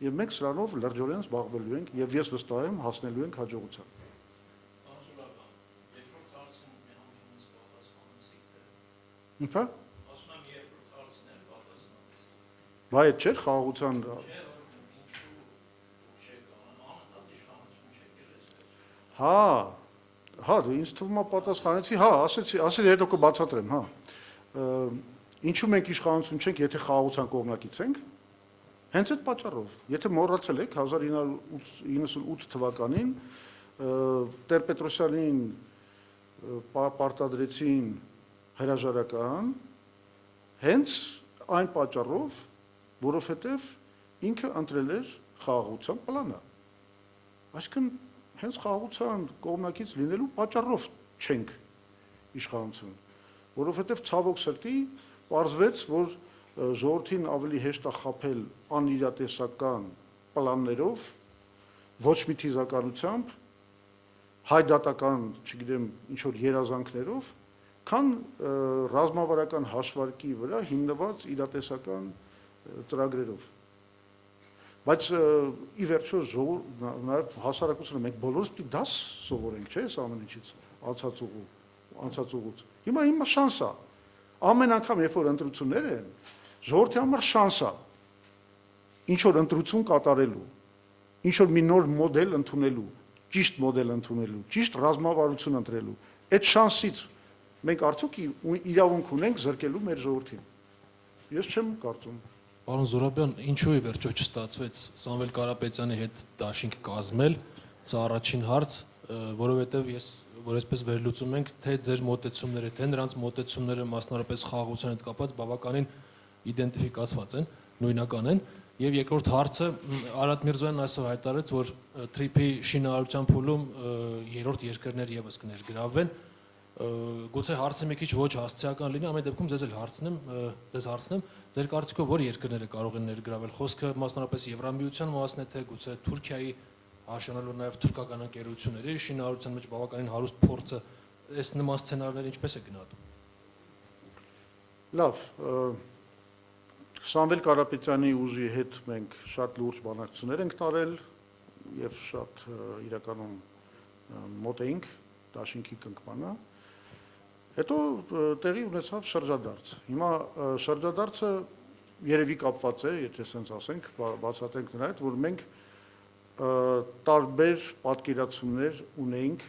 եւ մենք սրանով լրջորեն զբաղվելու ենք եւ ես վստահ եմ հասնելու ենք հաջողության։ Ինչա՞։ Ասում եմ երկրորդ հարցն է պատասխանեցի։ Բայց այդ չէր խաղաղության Հա, ինձ թվում է պատասխանեցի, հա, ասեցի հետո կբացատրեմ, հա։ Ինչու մենք իշխանություն չենք, եթե խաղաղության կողմնակից ենք։ Հենց այդ պատճառով, եթե մոռացել եք 1998 թվականին Տեր-Պետրոսյանին պարտադրեցին հրաժարական, հենց այն պատճառով, որովհետև ինքը ընտրել էր խաղաղության պլանը։ Այսինքն հենց խաղաղության կողմնակից լինելու պատճառով չենք իշխանություն, որովհետև ցավոք սրտի պարզվեց, որ ժողովրդին ավելի հեշտ է խաբել անիրատեսական պլաններով, ոչ մի թիզականությամբ, հայդատական, չգիտեմ, ինչ-որ երազանքներով, քան ռազմավարական հաշվարկի վրա հիմնված իրատեսական ծրագրերով։ Բայց ի վերջո նաև հասարակությունը մենք բոլորս պիտի դաս սովորենք, չէ՞, այս ամեն ինչից անցած ուղուց։ Հիմա շանս է։ Ամեն անգամ, երբ որ ընտրություններ են, ժողովրդի համար շանս է ինչ որ ընտրություն կատարելու, ինչ որ մի նոր մոդել ընդունելու, ճիշտ մոդել ընդունելու, ճիշտ ռազմավարություն ընտրելու։ Այդ շանսից մենք արդյոք իրավունք ունենք զրկելու մեր ժողովրդին։ Ես չեմ կարծում։ Պարոն Զուրաբյան, ինչու է վերջո չստացվեց Սամվել Կարապետյանի հետ դաշինք կազմել, սա առաջին հարց, որովհետև որ այսպես վերլուծում ենք, թե ձեր մոտեցումները, թե նրանց մոտեցումները մասնավորապես խաղաղության հետ կապված բավականին իդենտիֆիկացված են, նույնական են, եւ երկրորդ հարցը Արադ Միրզոյանն այսօր հայտարարեց, որ TRIP-ի շինարարության փուլում երրորդ երկրներ եւս կներգրավվեն, գուցե հարցը մի քիչ ոչ հասցեական լինի, ամեն դեպքում ձեզ հարցնեմ, ձեր կարծիքով որ երկրները կարող են ներգրավել, խոսքը մասնավորապես Եվրամիության մասն է, թե գուցե Թուրքիայի աշնանալու նաև թուրքական ընկերությունների շինարարության մեջ բավականին հարուստ փորձը, այս նման սցենարները ինչպես է գնահատում։ Լավ, Սամվել Կարապետյանի ուժի հետ մենք շատ լուրջ բանակցություններ ենք տարել եւ շատ իրականում մոտ էինք դաշինքի կնքմանը։ Հետո տեղի ունեցավ շրջադարձ։ Հիմա շրջադարձը երևի կապված է, եթե sense ասենք, բացատրենք նրա հետ, որ մենք տարբեր պատկերացումներ ունեինք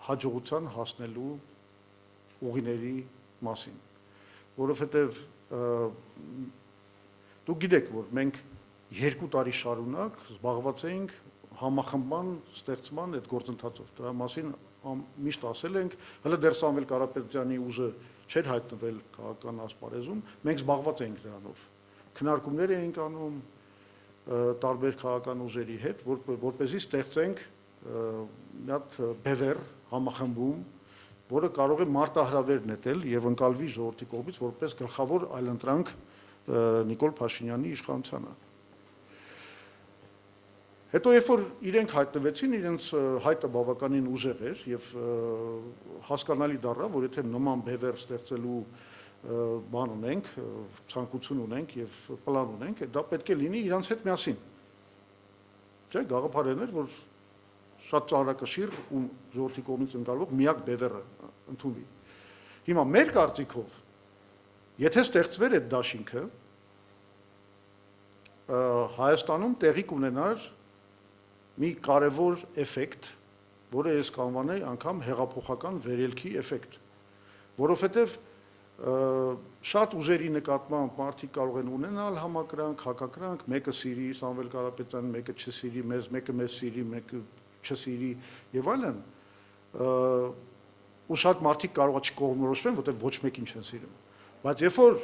հաջողության հասնելու ուղիների մասին, որովհետև դուք գիտեք, որ մենք 2 տարի շարունակ զբաղված էինք համախմբման ստեղծման այդ գործընթացով։ Դրա մասին միշտ ասել ենք, հələ դեռ Սամվել Կարապետյանի ուժը չէր հայտնվել քաղաքական ասպարեզում, մենք զբաղված էինք դրանով։ քննարկումներ էինք անում տարբեր քաղաքական ուժերի հետ, որպեսզի ստեղծենք մի հատ բևեռ համախմբում, որը կարող է մարտահրավեր նետել եւ ընկալվի ժողովրդի կողմից որպես գլխավոր այլընտրանք Նիկոլ Փաշինյանի իշխանությանը։ Հետո երբ որ իրենք հայտնվեցին, իրենց հայտը բավականին ուժեղ էր եւ հասկանալի դառավ, որ եթե նման բևեռ ստեղծելու բան ունենք, ցանկություն ունենք եւ պլան ունենք, դա պետք է լինի իրանց հետ միասին։ Չէ՞, գաղափարն էր, որ շատ ծանրակշիռ ու ժողովրդի կողմից ընկալվող միակ բևեռը ընդունվի։ Հիմա մեր կարծիքով, եթե ստեղծվեր այդ դաշինքը, Հայաստանում տեղի կունենար մի կարևոր էֆեկտ, որը ես կանվանեի անգամ հեղափոխական վերելքի էֆեկտ, որովհետև շատ ուժերի նկատմամբ մարդիկ կարող են ունենալ համակրանք, հակակրանք, մեկը սիրի Սամվել Կարապետյանին, մեկը չսիրի մեզ, մեկը մեզ սիրի, մեկը չսիրի եւ այլն, ու շատ մարդիկ կարող է չկողմնորոշվեն, որտեղ ոչ մեկին չեն սիրում։ Բայց երբ որ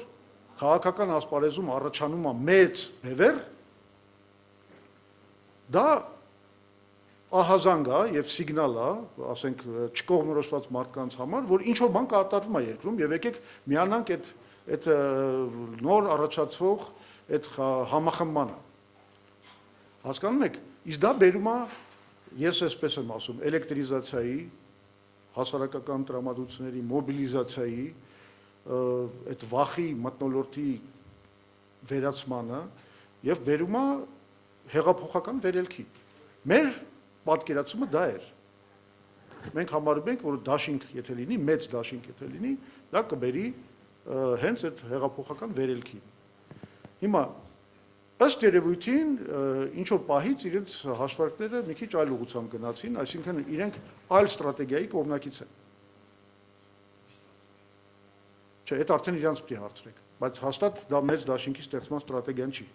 քաղաքական ասպարեզում առաջանում է մեծ բևեռ, դա ահազանգ է եւ սիգնալ է, ասենք, չկողմնորոշված մարդկանց համար, որ ինչ որ բան կատարվում է երկրում եւ եկեք միանանք այդ նոր առաջացվող այդ համախմբմանը։ Հասկանում եք, իսկ դա բերում է, ես այսպես եմ ասում, էլեկտրիզացիայի, հասարակական տրամադրությունների մոբիլիզացիայի, այդ վախի մթնոլորտի վերացմանը եւ բերում է հեղափոխական վերելքի։ Մեր պատկերացումը դա էր։ Մենք համարում ենք, որ դաշինք եթե լինի, մեծ դաշինք եթե լինի, դա կբերի հենց այդ հեղափոխական վերելքի։ Հիմա ըստ երևույթին ինչ որ պահից իրենց հաշվարկները մի քիչ այլ ուղղությամբ գնացին, այսինքն իրենք այլ ստրատեգիայի կողմնակից են։ Չէ, այդ արդեն իրանց պիտի հարցրեք, բայց հաստատ դա մեծ դաշինքի ստեղծման ստրատեգիան չի։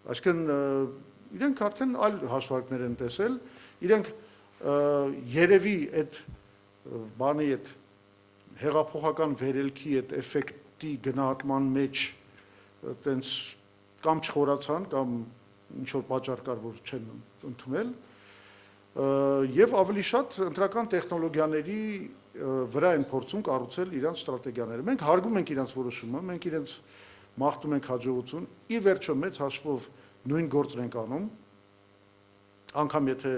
Այսինքն իրենք արդեն այլ հաշվարկներ են տեսել, իրենք երևի այդ բանի այդ հեղափոխական վերելքի այդ էֆեկտի գնահատման մեջ տենց կամ չխորացան, կամ ինչ որ պատճառ կար, որ չեն ընդունել, եւ ավելի շատ ընտրական տեխնոլոգիաների վրա են փորձում կառուցել իրենց ստրատեգիաները։ Մենք հարգում ենք իրենց որոշումը, մենք իրենց մաղթում ենք հաջողություն, ի վերջո մեծ հաշվով նույն գործն ենք անում, անգամ եթե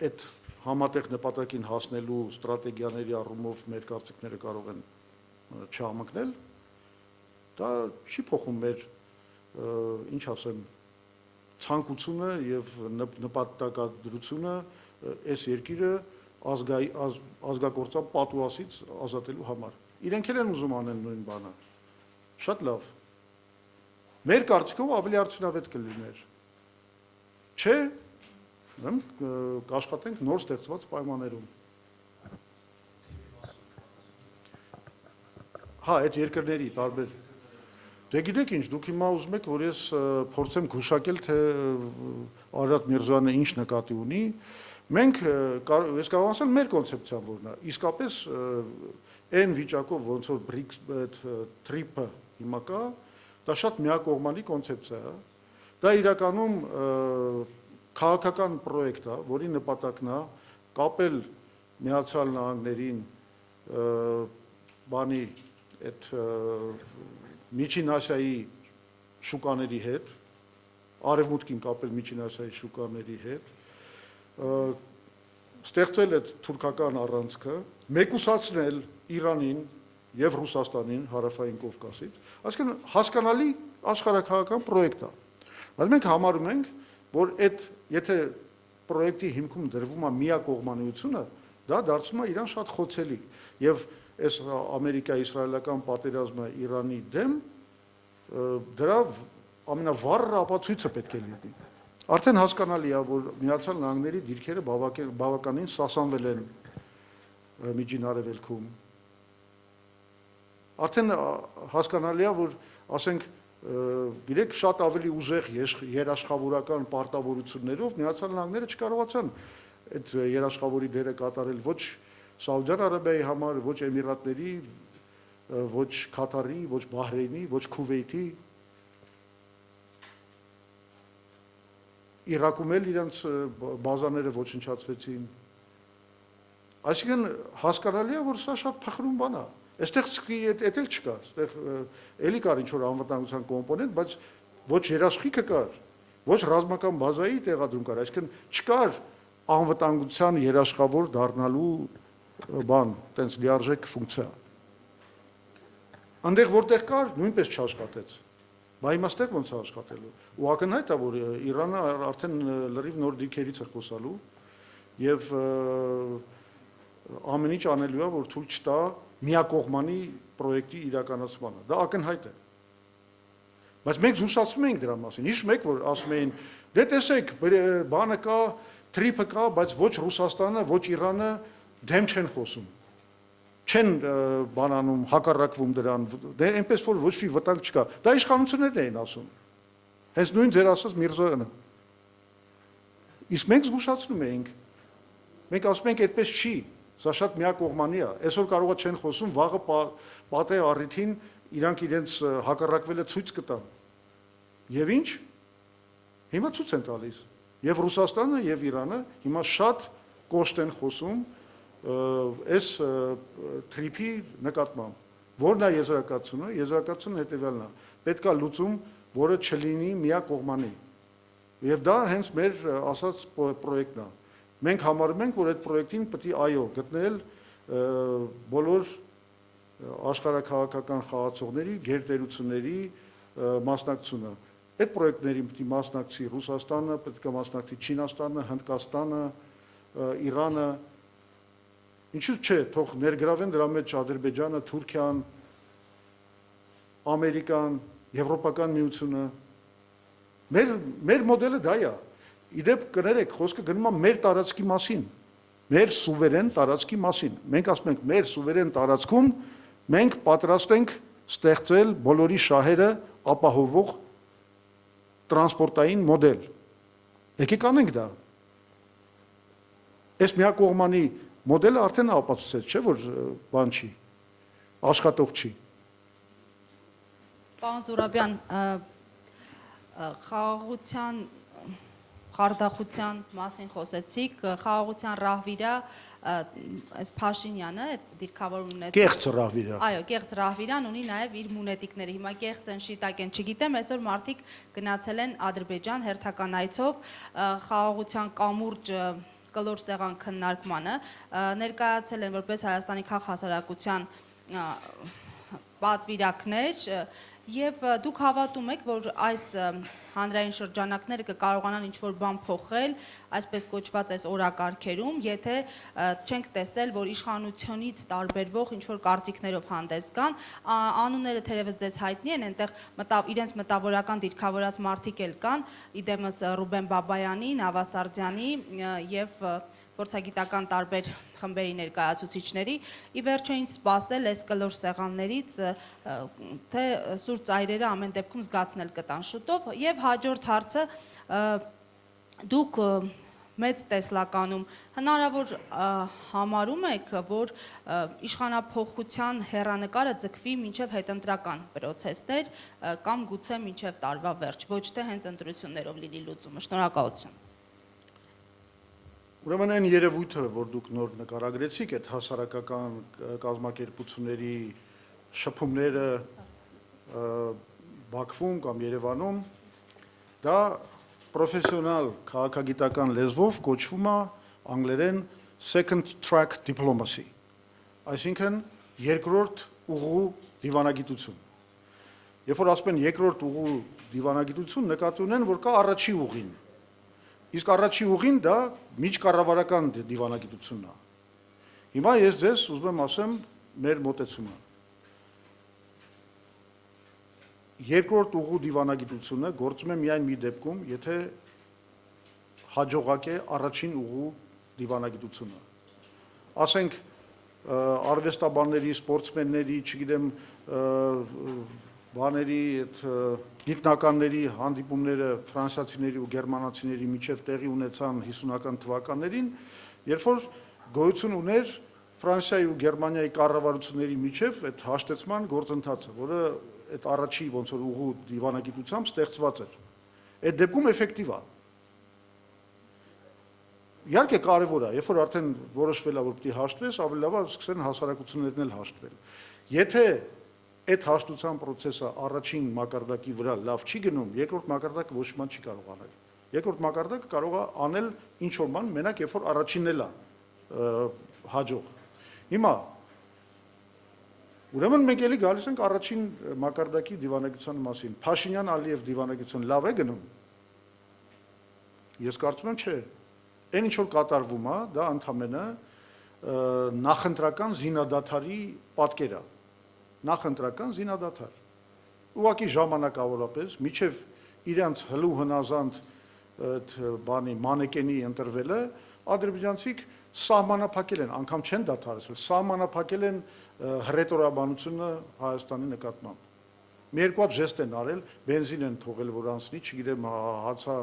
այդ համատեղ նպատակին հասնելու ստրատեգիաների առումով մեր կարծիքները կարող են չհամընկնել, դա չի փոխում մեր, ինչ ասեմ, ցանկությունը եւ նպատակադրությունը այս երկիրը ազգագործական պատուհասից ազատելու համար։ Իրենք էլ են ուզում անել նույն բանը։ Շատ լավ։ Մեր կարծիքով ավելի արդյունավետ կլիներ։ Չէ, կաշխատենք նոր ստեղծված պայմաններում։ Հա, այդ երկրների տարբեր։ Դե գիտեք ինչ, դուք հիմա ուզում եք, որ ես փորձեմ գուշակել, թե Արարատ Միրզոյանը ինչ նկատի ունի։ Մենք ես կարող ասել մեր կոնցեպցիան որն է։ Իսկապես այն վիճակով, ոնց որ BRICS TRIP-ը հիմա կա, դա շատ միակողմանի կոնցեպցիա է։ Դա իրականում քաղաքական պրոյեկտ է, որի նպատակն է կապել Միացյալ Նահանգներին բանի այդ Միջին Ասիայի շուկաների հետ, արևմուտքին կապել Միջին Ասիայի շուկաների հետ, ստեղծել այդ թուրքական առանցքը, մեկուսացնել Իրանին եւ Ռուսաստանին հարավային Կովկասից, այսինքն հասկանալի աշխարհաքաղաքական պրոյեկտ է։ Բայց մենք համարում ենք, որ այդ եթե պրոյեկտի հիմքում դրվում է միակողմանիությունը, դա դարձնում է իրան շատ խոցելի եւ այս ամերիկա-իսրայելական պատերազմը Իրանի դեմ դրա ամենավառ ապացույցը պետք է լինի։ Արդեն հասկանալի է, որ Միացյալ Նահանգների դիրքերը բավականին սասանվել են Միջին Արևելքում։ Արդեն հասկանալի է, որ ասենք գիտեք շատ ավելի ուժեղ երաշխավորական պարտավորություններով Միացյալ Նահանգները չկարողացան այդ երաշխավորի դերը կատարել ոչ Սաուդյան Արաբիայի համար, ոչ Էմիրատների, ոչ Քաթարի, ոչ Բահրեյնի, ոչ Քուվեյթի։ Իրաքում էլ իրենց բազաները ոչնչացվեցին։ Այսինքն հասկանալի է, որ սա շատ փխրուն բան է։ Այստեղ էդ էլ չկար, այստեղ էլի կար ինչ-որ անվտանգության կոմպոնենտ, բայց ոչ երաշխիքը կար, ոչ ռազմական բազայի տեղադրում կար, այսինքն չկար անվտանգության երաշխավոր դառնալու բան, տենց լիարժեք ֆունկցիա։ Այնտեղ որտեղ կար, նույնպես չաշխատեց։ Բա հիմա ստեղ ոնց է աշխատելու։ Ու ակնհայտ է, որ Իրանը արդեն լրիվ նոր դիրքերից է խոսալու եւ ամեն ինչ անելու է, որ թույլ չտա միակողմանի պրոյեկտի իրականացմանը։ Դա ակնհայտ է։ Բայց մենք զուսացում ենք դրա մասին։ Հիշում եք, որ ասում էին, դե տեսեք, բանը կա, թրիփը կա, բայց ոչ Ռուսաստանը, ոչ Իրանը դեմ չեն խոսում։ Չեն բանանում, հակառակվում դրան, դե այնպես որ ոչ մի վտանգ չկա։ Դա իշխանություններն էին ասում։ Հենց նույն ձեր ասած Միրզոյանը։ Իսկ մենք զգուշացնում էինք։ Մենք ասում ենք այդպես չի, սա շատ միակողմանի է։ Այսօր կարող է չեն խոսում, վաղը պատե առիթին իրանք իրենց հակառակվելը ցույց կտան։ Եվ ինչ։ Հիմա ցույց են տալիս։ Եվ Ռուսաստանը եւ Իրանը հիմա շատ կոշտ են խոսում այս թրիփի նկատմամբ։ Որն է եզրակացությունը։ Եզրակացությունը հետեւյալն է։ Պետք է լուծում, որը չլինի միակողմանի։ Եվ դա հենց մեր ասած պրոյեկտն է։ Մենք համարում ենք, որ այդ պրոյեկտին պետք է այո գտնել բոլոր աշխարհաքաղաքական խաղացողների, գերտերությունների մասնակցությունը։ Այդ պրոյեկտներին պետք է մասնակցի Ռուսաստանը, պետք է մասնակցի Չինաստանը, Հնդկաստանը, Իրանը։ Ինչու՞ չէ, թող ներգրավեն դրա մեջ Ադրբեջանը, Թուրքիան, Ամերիկան, Եվրոպական միությունը։ Մեր մոդելը դա է։ Իդեպ կներեք, խոսքը գնում է մեր տարածքի մասին, մեր սուվերեն տարածքի մասին։ Մենք ասում ենք, մեր սուվերեն տարածքում մենք պատրաստ ենք ստեղծել բոլորի շահերը ապահովող տրանսպորտային մոդել։ Եկեք անենք դա։ Այս միակողմանի մոդելը արդեն ապացուցեց, չէ՞ որ բան չի, աշխատող չի։ Պարոն Զուրաբյան, խաղաղության խարդախության մասին խոսեցիք, խաղաղության ռահվիրա այս Փաշինյանը դիրքավոր ունեցել։ Կեղծ ռահվիրա։ Այո, կեղծ ռահվիրան ունի նաև իր մունետիկները։ Հիմա կեղծ են, շիտակ են, չգիտեմ, այսօր մարդիկ գնացել են Ադրբեջան հերթական այցով խաղաղության կամուրջ կլոր սեղան քննարկմանը, ներկայացել են որպես Հայաստանի քաղաքասարակության պատվիրակներ եւ դուք հավատում եք, որ այս հանրային շրջանակները կկարողանան ինչ-որ բան փոխել, այսպես կոչված այս օրակարգերում, եթե չենք տեսել, որ իշխանությունից տարբերվող ինչ-որ կարծիքներով հանդես գան, անունները թերևս ձեզ հայտնի են, այնտեղ իրենց մտավորական դիրքավորած մարդիկ էլ կան, իդեմս Ռուբեն Բաբայանի, Նավասարդյանի եւ փորձագիտական տարբեր խմբերի ներկայացուցիչների, ի վերջո ինչ սպասել այս կլոր սեղաններից, թե սուր ծայրերը ամեն դեպքում զգացնել կտան շուտով, եւ հաջորդ հարցը դուք մեծ տեսլականում հնարավոր համարում եք, որ իշխանափոխության հեռանկարը ձգվի մինչև հետընտրական պրոցեսներ կամ գուցե մինչև տարվա վերջ, ոչ թե հենց ընտրություններով լինի լուծումը։ Շնորհակալություն։ Ուրեմն այն երևույթը, որ դուք նոր նկարագրեցիք, այդ հասարակական կազմակերպությունների շփումները Բաքվում կամ Երևանում, դա պրոֆեսիոնալ քաղաքագիտական լեզվով կոչվում է անգլերեն second track diplomacy, այսինքն երկրորդ ուղու դիվանագիտություն։ Երբ որ ասում են երկրորդ ուղու դիվանագիտություն, նկատի ունեն, որ կա առաջի ուղին։ Իսկ առաջի ուղին դա միջկառավարական դիվանագիտությունն է։ Հիմա ես ձեզ ուզում եմ ասեմ մեր մոտեցումը։ Երկրորդ ուղու դիվանագիտությունը գործում է միայն մի դեպքում, եթե հաջողակ է առաջին ուղու դիվանագիտությունը։ Ասենք արվեստաբանների, սպորտսմենների, չգիտեմ, բաների, այդ գիտնականների հանդիպումները ֆրանսիացիների ու գերմանացիների միջև տեղի ունեցան 50-ական թվականներին, երբ որ գոյություն ուներ Ֆրանսիայի ու Գերմանիայի կառավարությունների միջև այդ հաշտեցման գործընթացը, որը այդ առաջի ոնց որ ուղու դիվանագիտությամբ ստեղծված էր։ Այդ դեպքում էֆեկտիվ է։ Իհարկե կարևոր է, երբ որ արդեն որոշվել է, որ պիտի հաշտվես, ավելի լավ է սկսեն հասարակություններն էլ հաշտվել։ Եթե այդ հաշտության process-ը առաջին մակարդակի վրա լավ չի գնում, երկրորդ մակարդակը ոչ մի բան չի կարող անել։ Երկրորդ մակարդակը կարող է անել ինչ որ բան, մենակ երբ որ առաջինն էլ է հաջող։ Հիմա ուրեմն մենք էլի գալիս ենք առաջին մակարդակի դիվանագիտության մասին։ Փաշինյան-Ալիև դիվանագիտություն լավ է գնում։ Ես կարծում եմ, չէ։ Այն ինչ որ կատարվում է, դա ընդամենը նախընտրական զինադադարի պատկեր է։ Նախընտրական զինադադար։ Ուղղակի ժամանակավորապես միջև իրենց հլու հնազանդ բանի մանեկենի ընտրվելը ադրբեջանցիք սահմանափակել են, անգամ չեն դադարեցրել, սահմանափակել են հռետորաբանությունը Հայաստանի նկատմամբ։ Մի երկու հատ ժեստ են արել, բենզին են թողել, որ անցնի, չգիտեմ, հացա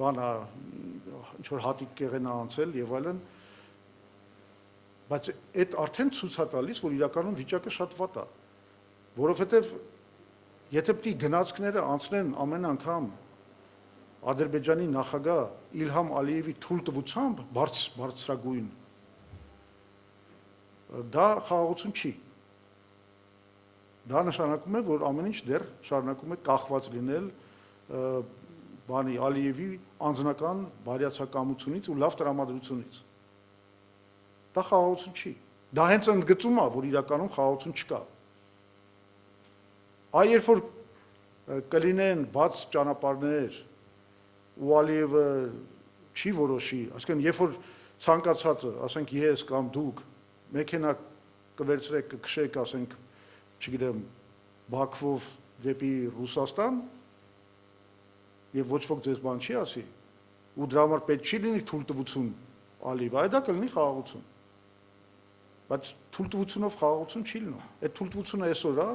բանա ինչ որ հատիկ կեղենա անցել եւ այլն, բայց այդ արդեն ցույց է տալիս, որ իրականում վիճակը շատ վատ է, որովհետեւ եթե պիտի գնացքները անցնեն ամեն անգամ Ադրբեջանի նախագահ Իլհամ Ալիևի թույլտվությամբ բարձրագույն, դա խաղաղություն չի։ Դա նշանակում է, որ ամեն ինչ դեռ շարունակում է կախված լինել բանի Ալիևի անձնական բարյացակամությունից ու լավ տրամադրությունից։ Դա խաղաղություն չի։ Դա հենց ընդգծում է, որ իրականում խաղաղություն չկա։ Այ երբ որ կլինեն բաց ճանապարհներ ու Ալիևը չի որոշի, այսինքն երբ որ ցանկացածը, ասենք ես կամ դուք մեքենա կվերցրեք, կքշեք, ասենք, չգիտեմ, Բաքվով դեպի Ռուսաստան, եւ ոչ ոք ձեզ բան չի ասի, ու դրա համար պետք չի լինի թույլտվություն Ալիև, այ դա կլինի խաղաղություն։ Բայց թույլտվությունով խաղաղություն չի լինում։ Այդ թույլտվությունը այսօր է,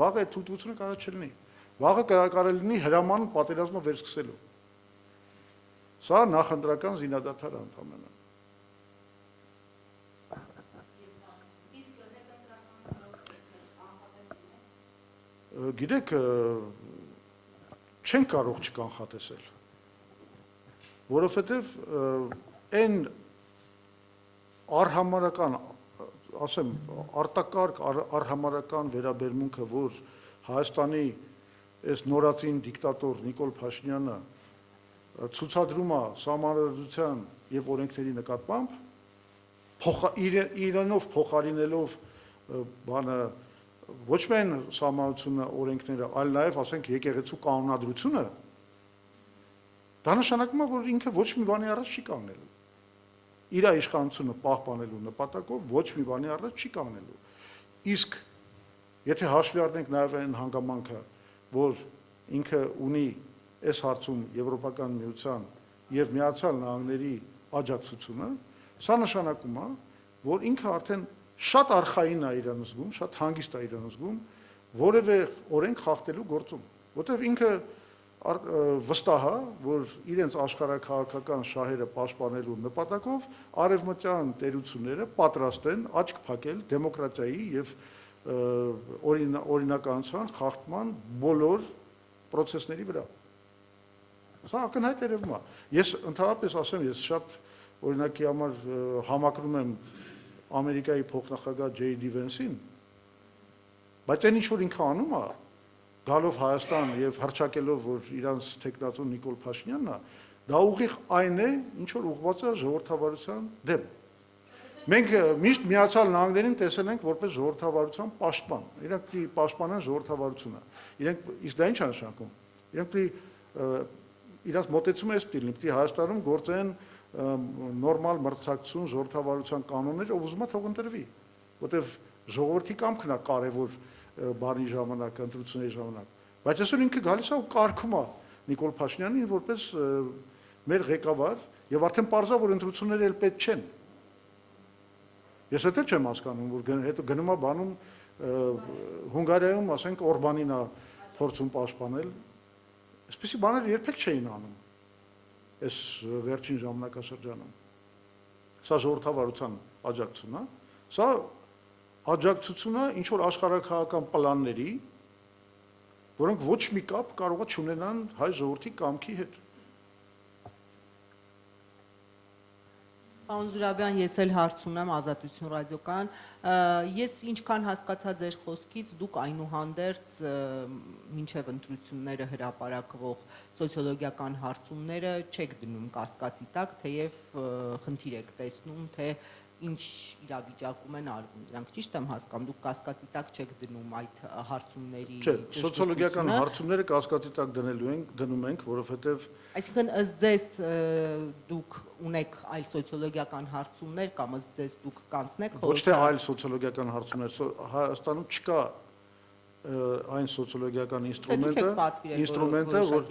վաղը այդ թույլտվությունը կարող չլինի։ Վաղը կարող լինի հրաման պատերազմը վերսկսելու։ Սա նախընտրական զինադադար է ընդամենը։ Գիտեք, չեն կարող չկանխատեսել, որովհետև այն արհամարական, ասեմ, արտակարգ արհամարական վերաբերմունքը, որ Հայաստանի այս նորածին դիկտատոր Նիկոլ Փաշինյանը ցուցադրում է սահմանադրության եւ օրենքների նկատմամբ, իրանով փոխարինելով բանը ոչ միայն սահմանությունը, օրենքները, այլ նաև, ասենք, եկեղեցու կանոնադրությունը, դա նշանակում է, որ ինքը ոչ մի բանի առաջ չի կանգնելու։ Իր իշխանությունը պահպանելու նպատակով ոչ մի բանի առաջ չի կանգնելու։ Իսկ եթե հաշվի առնենք նաև այն հանգամանքը, որ ինքը ունի այս հարցում Եվրոպական միության եւ Միացյալ Նահանգների աջակցությունը, սա նշանակում է, որ ինքը արդեն շատ արխային է իրան զգում, շատ հանգիստ է իրան զգում, որևէ օրենք խախտելու գործում, որտեղ ինքը վստահ է, որ իրենց աշխարհաքաղաքական շահերը պաշտպանելու նպատակով արևմտյան տերությունները պատրաստ են աչք փակել դեմոկրատիայի եւ օրինականության խախտման բոլոր process-ների վրա։ Սա ակնհայտ երևում է։ Ես ընդհանրապես ասեմ, ես շատ օրինակի համար համակրում եմ Ամերիկայի փոխնախագահ J.D. Vance-ին, բայց այն ինչ որ ինքը անում է, գալով Հայաստան եւ հռչակելով, որ իրանց տեխնացու Նիկոլ Փաշինյանն է, դա ուղիղ այն է, ինչ որ ուղղված է ժողովրդավարության դեմ։ Մենք միշտ Միացյալ Նահանգներին տեսել ենք որպես ժողովրդավարության պաշտպան։ Իրանք պիտի պաշտպանեն ժողովրդավարությունը։ Իրենք իսկ դա ինչ է նշանակում։ Իրենք պիտի իրանց մոտեցումը էս պիտի լինի, պիտի Հայաստանում գործեն նորմալ մրցակցություն ժողովրդավարության կանոններ, ով ուզում է թող ընտրվի, որտեվ ժողովրդի կամքն է կարևոր բանի ժամանակ, ընտրությունների ժամանակ։ Բայց այսօր ինքը գալիս է ու կարգում է Նիկոլ Փաշինյանին որպես մեր ղեկավար եւ արդեն պարզա որ ընտրությունները էլ պետք չեն։ Ես դա չեմ հասկանում, որ հետո գնում է բանում Հունգարիայում, ասենք, Օրբանին է փորձում պաշտպանել։ Այսպիսի բաներ երբեք չէին անում այս վերջին ժամանակաշրջանում։ Սա ժողովրդավարության աջակցությունն է, սա աջակցությունը ինչ որ աշխարհակահաղական պլանների, որոնք ոչ մի կապ կարող է չունենան հայ ժողովրդի կամքի հետ։ Պարոն Զուրաբյան, ես էլ հարց ունեմ Ազատություն ռադիոկայան։ Ես ինչքան հասկացա ձեր խոսքից, դուք այնուհանդերձ մինչև ընտրությունները հրապարակվող սոցիոլոգիական հարցումները չեք դնում կասկածի տակ, թեև խնդիր եք տեսնում, թե ինչ իրավիճակում են արվում դրանք, ճիշտ եմ հասկանում, դուք կասկածի տակ չեք դնում այդ հարցումների Չէ, սոցիոլոգիական հարցումները կասկածի տակ դնում ենք, որովհետև Այսինքն ըստ ձեզ դուք ունեք այլ սոցիոլոգիական հարցումներ կամ ըստ ձեզ դուք կանցնեք ոչ թե այլ սոցիոլոգիական հարցումներ, Հայաստանում չկա այն սոցիոլոգիական ինստրումենտը, որ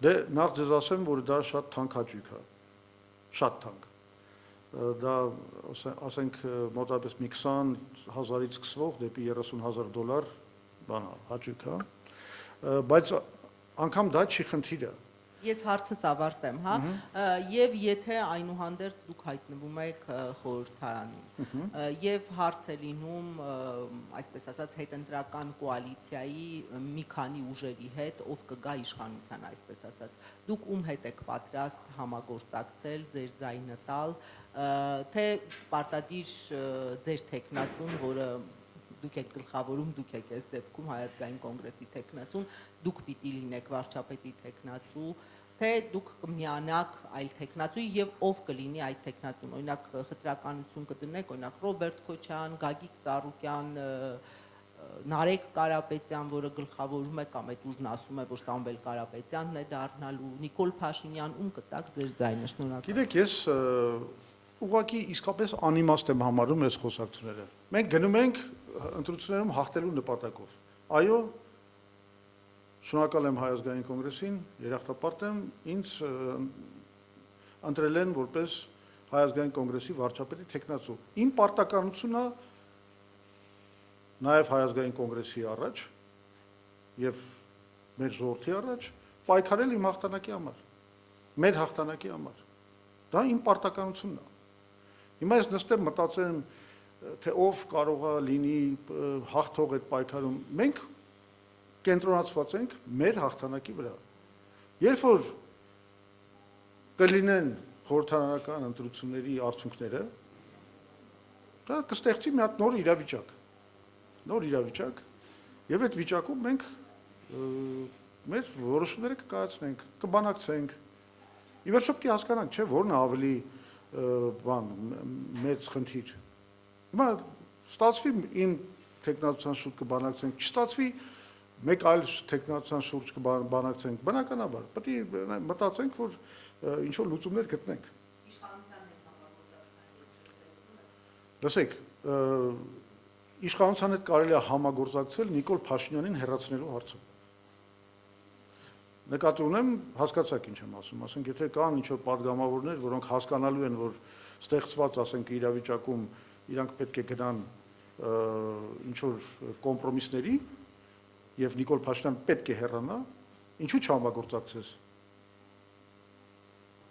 դե նախ ձեզ ասեմ, որ դա շատ թանկ հաճույք է, շատ թանկ։ Դա ասենք մոտավորապես մի 20,000-ից սկսվող դեպի $30,000 բան է, հաճույք է, բայց անգամ դա չի խնդիրը։ Ես հարցս ավարտեմ, հա, եւ եթե այնուհանդերձ դուք հայտնվում եք խորհրդարանում եւ հարց է լինում, այսպես ասած, հետընտրական կոալիցիայի մի քանի ուժերի հետ, ով կգա իշխանության, այսպես ասած, դուք ում հետ եք պատրաստ համագործակցել, ձեր ձայնը տալ, թե պարտադիր ձեր տեխնատուն, որը դուք եք գլխավորում, դուք եք այս դեպքում Հայ ազգային կոնգրեսի տեխնատուն, դուք պիտի լինեք վարչապետի տեխնատու, թե դուք կմիանաք այլ տեխնատուի եւ ով կլինի այդ տեխնատուն, օրինակ խտրականություն կդնեք, օրինակ Ռոբերտ Քոչարյան, Գագիկ Ծառուկյան, Նարեկ Կարապետյան, որը գլխավորում է կամ այդ ուժն ասում է, որ Սամվել Կարապետյանն է դառնալու, Նիկոլ Փաշինյան, ում կտակ ձեր ձայնը, շնորհակալ։ Գիտեք, ես ուղղակի իսկապես անիմաստ եմ համարում այս խոսակցությունները։ Մենք գնում ենք ընտրություններում հաղթելու նպատակով։ Այո, շնորհակալ եմ Հայ ազգային կոնգրեսին, երախտապարտ եմ, ինձ ընտրել են որպես Հայ ազգային կոնգրեսի վարչապետի տեխնատու։ Իմ պարտականությունը նաև Հայ ազգային կոնգրեսի առաջ եւ մեր ժողովրդի առաջ պայքարել իմ հաղթանակի համար, մեր հաղթանակի համար։ Դա իմ պարտականությունն է։ Հիմա ես նստեմ մտածեմ, թե ով կարող է լինի հաղթող այդ պայքարում։ Մենք կենտրոնացված ենք մեր հաղթանակի վրա։ Երբ որ կլինեն խորհրդարանական ընտրությունների արդյունքները, դա կստեղծի մի հատ նոր իրավիճակ, եւ այդ վիճակում մենք մեր որոշումները կկայացնենք, կբանակցենք։ Ի վերջո պետք է հասկանանք, չէ՞, որն է ավելի մեծ խնդիր։ Հիմա ստացվի իմ տեխնատության շուրջ կբանակցենք, չստացվի մեկ այլ տեխնատության շուրջ կբանակցենք, բնականաբար, պետք է մտածենք, որ ինչ որ լուծումներ գտնենք։ Լսեք, իշխանության հետ կարելի է համագործակցել Նիկոլ Փաշինյանին հեռացնելու հարցում։ Նկատի ունեմ, հասկացաք ինչ եմ ասում, ասենք եթե կան ինչ որ падգամավորներ, որոնք հասկանալու են, որ ստեղծված, ասենք, իրավիճակում իրանք պետք է գնան ինչ որ կոմպրոմիսների եւ Նիկոլ Փաշինյան պետք է հեռանա, ինչու չհամագործակցես։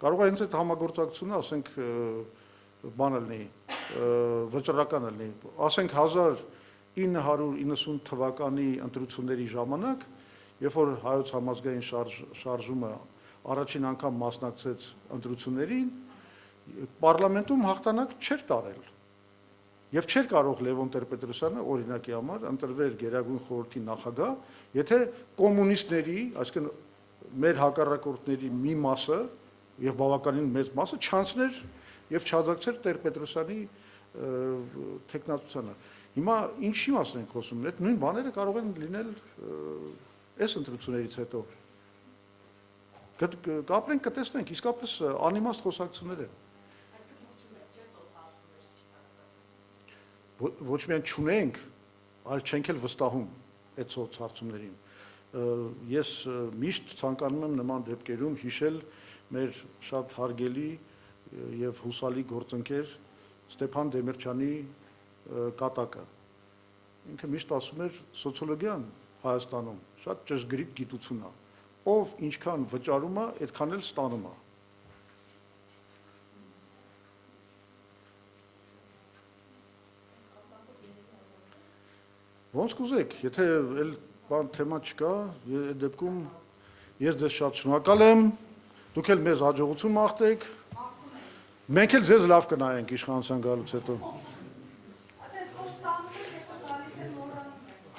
Կարող է հենց այդ համագործակցությունը, ասենք, բան լինի, վճռական լինի, ասենք 1990 թվականի ընտրությունների ժամանակ, երբ որ հայոց համազգային շարժումը առաջին անգամ մասնակցեց ընտրություններին, պարլամենտում հաղթանակ չէր տարել։ Եվ չէր կարող Լևոն Տեր-Պետրոսյանը օրինակի համար ընտրվեր Գերագույն խորհրդի նախագահ, եթե կոմունիստների, այսինքն մեր հակառակորդների մի մասը եւ բավականին մեծ մասը չանցներ եւ չհաջակցեր Տեր-Պետրոսյանի տեխնատությանը։ Հիմա ինչի մասին ենք խոսում, այդ նույն բաները կարող են լինել այս ընտրություններից հետո։ Կապրենք, կտեսնենք, իսկապես անիմաստ խոսակցություններ են։ Ոչ միայն չունենք, այլ չենք էլ վստահում այդ հարցումներին։ Ես միշտ ցանկանում եմ նման դեպքերում հիշել մեր շատ հարգելի եւ հուսալի գործընկեր Ստեփան Դեմիրճյանի կատակը։ Ինքը միշտ ասում էր սոցիոլոգիան Հայաստանում շատ ճշգրիտ գիտություն է։ Ով ինչքան վճարում է, այդքան էլ ստանում է։ Ոնց կուզեք, եթե այլ բան թեմա չկա, այդ դեպքում ես ձեզ շատ շնորհակալ եմ, դուք էլ մեզ հաջողություն մաղթեք, մենք էլ ձեզ լավ կնայենք իշխանության գալուց հետո։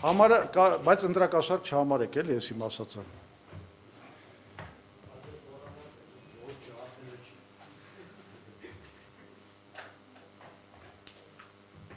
Համարը, բայց ընտրակաշարք չհամարեք էլ, ես իմ ասացա։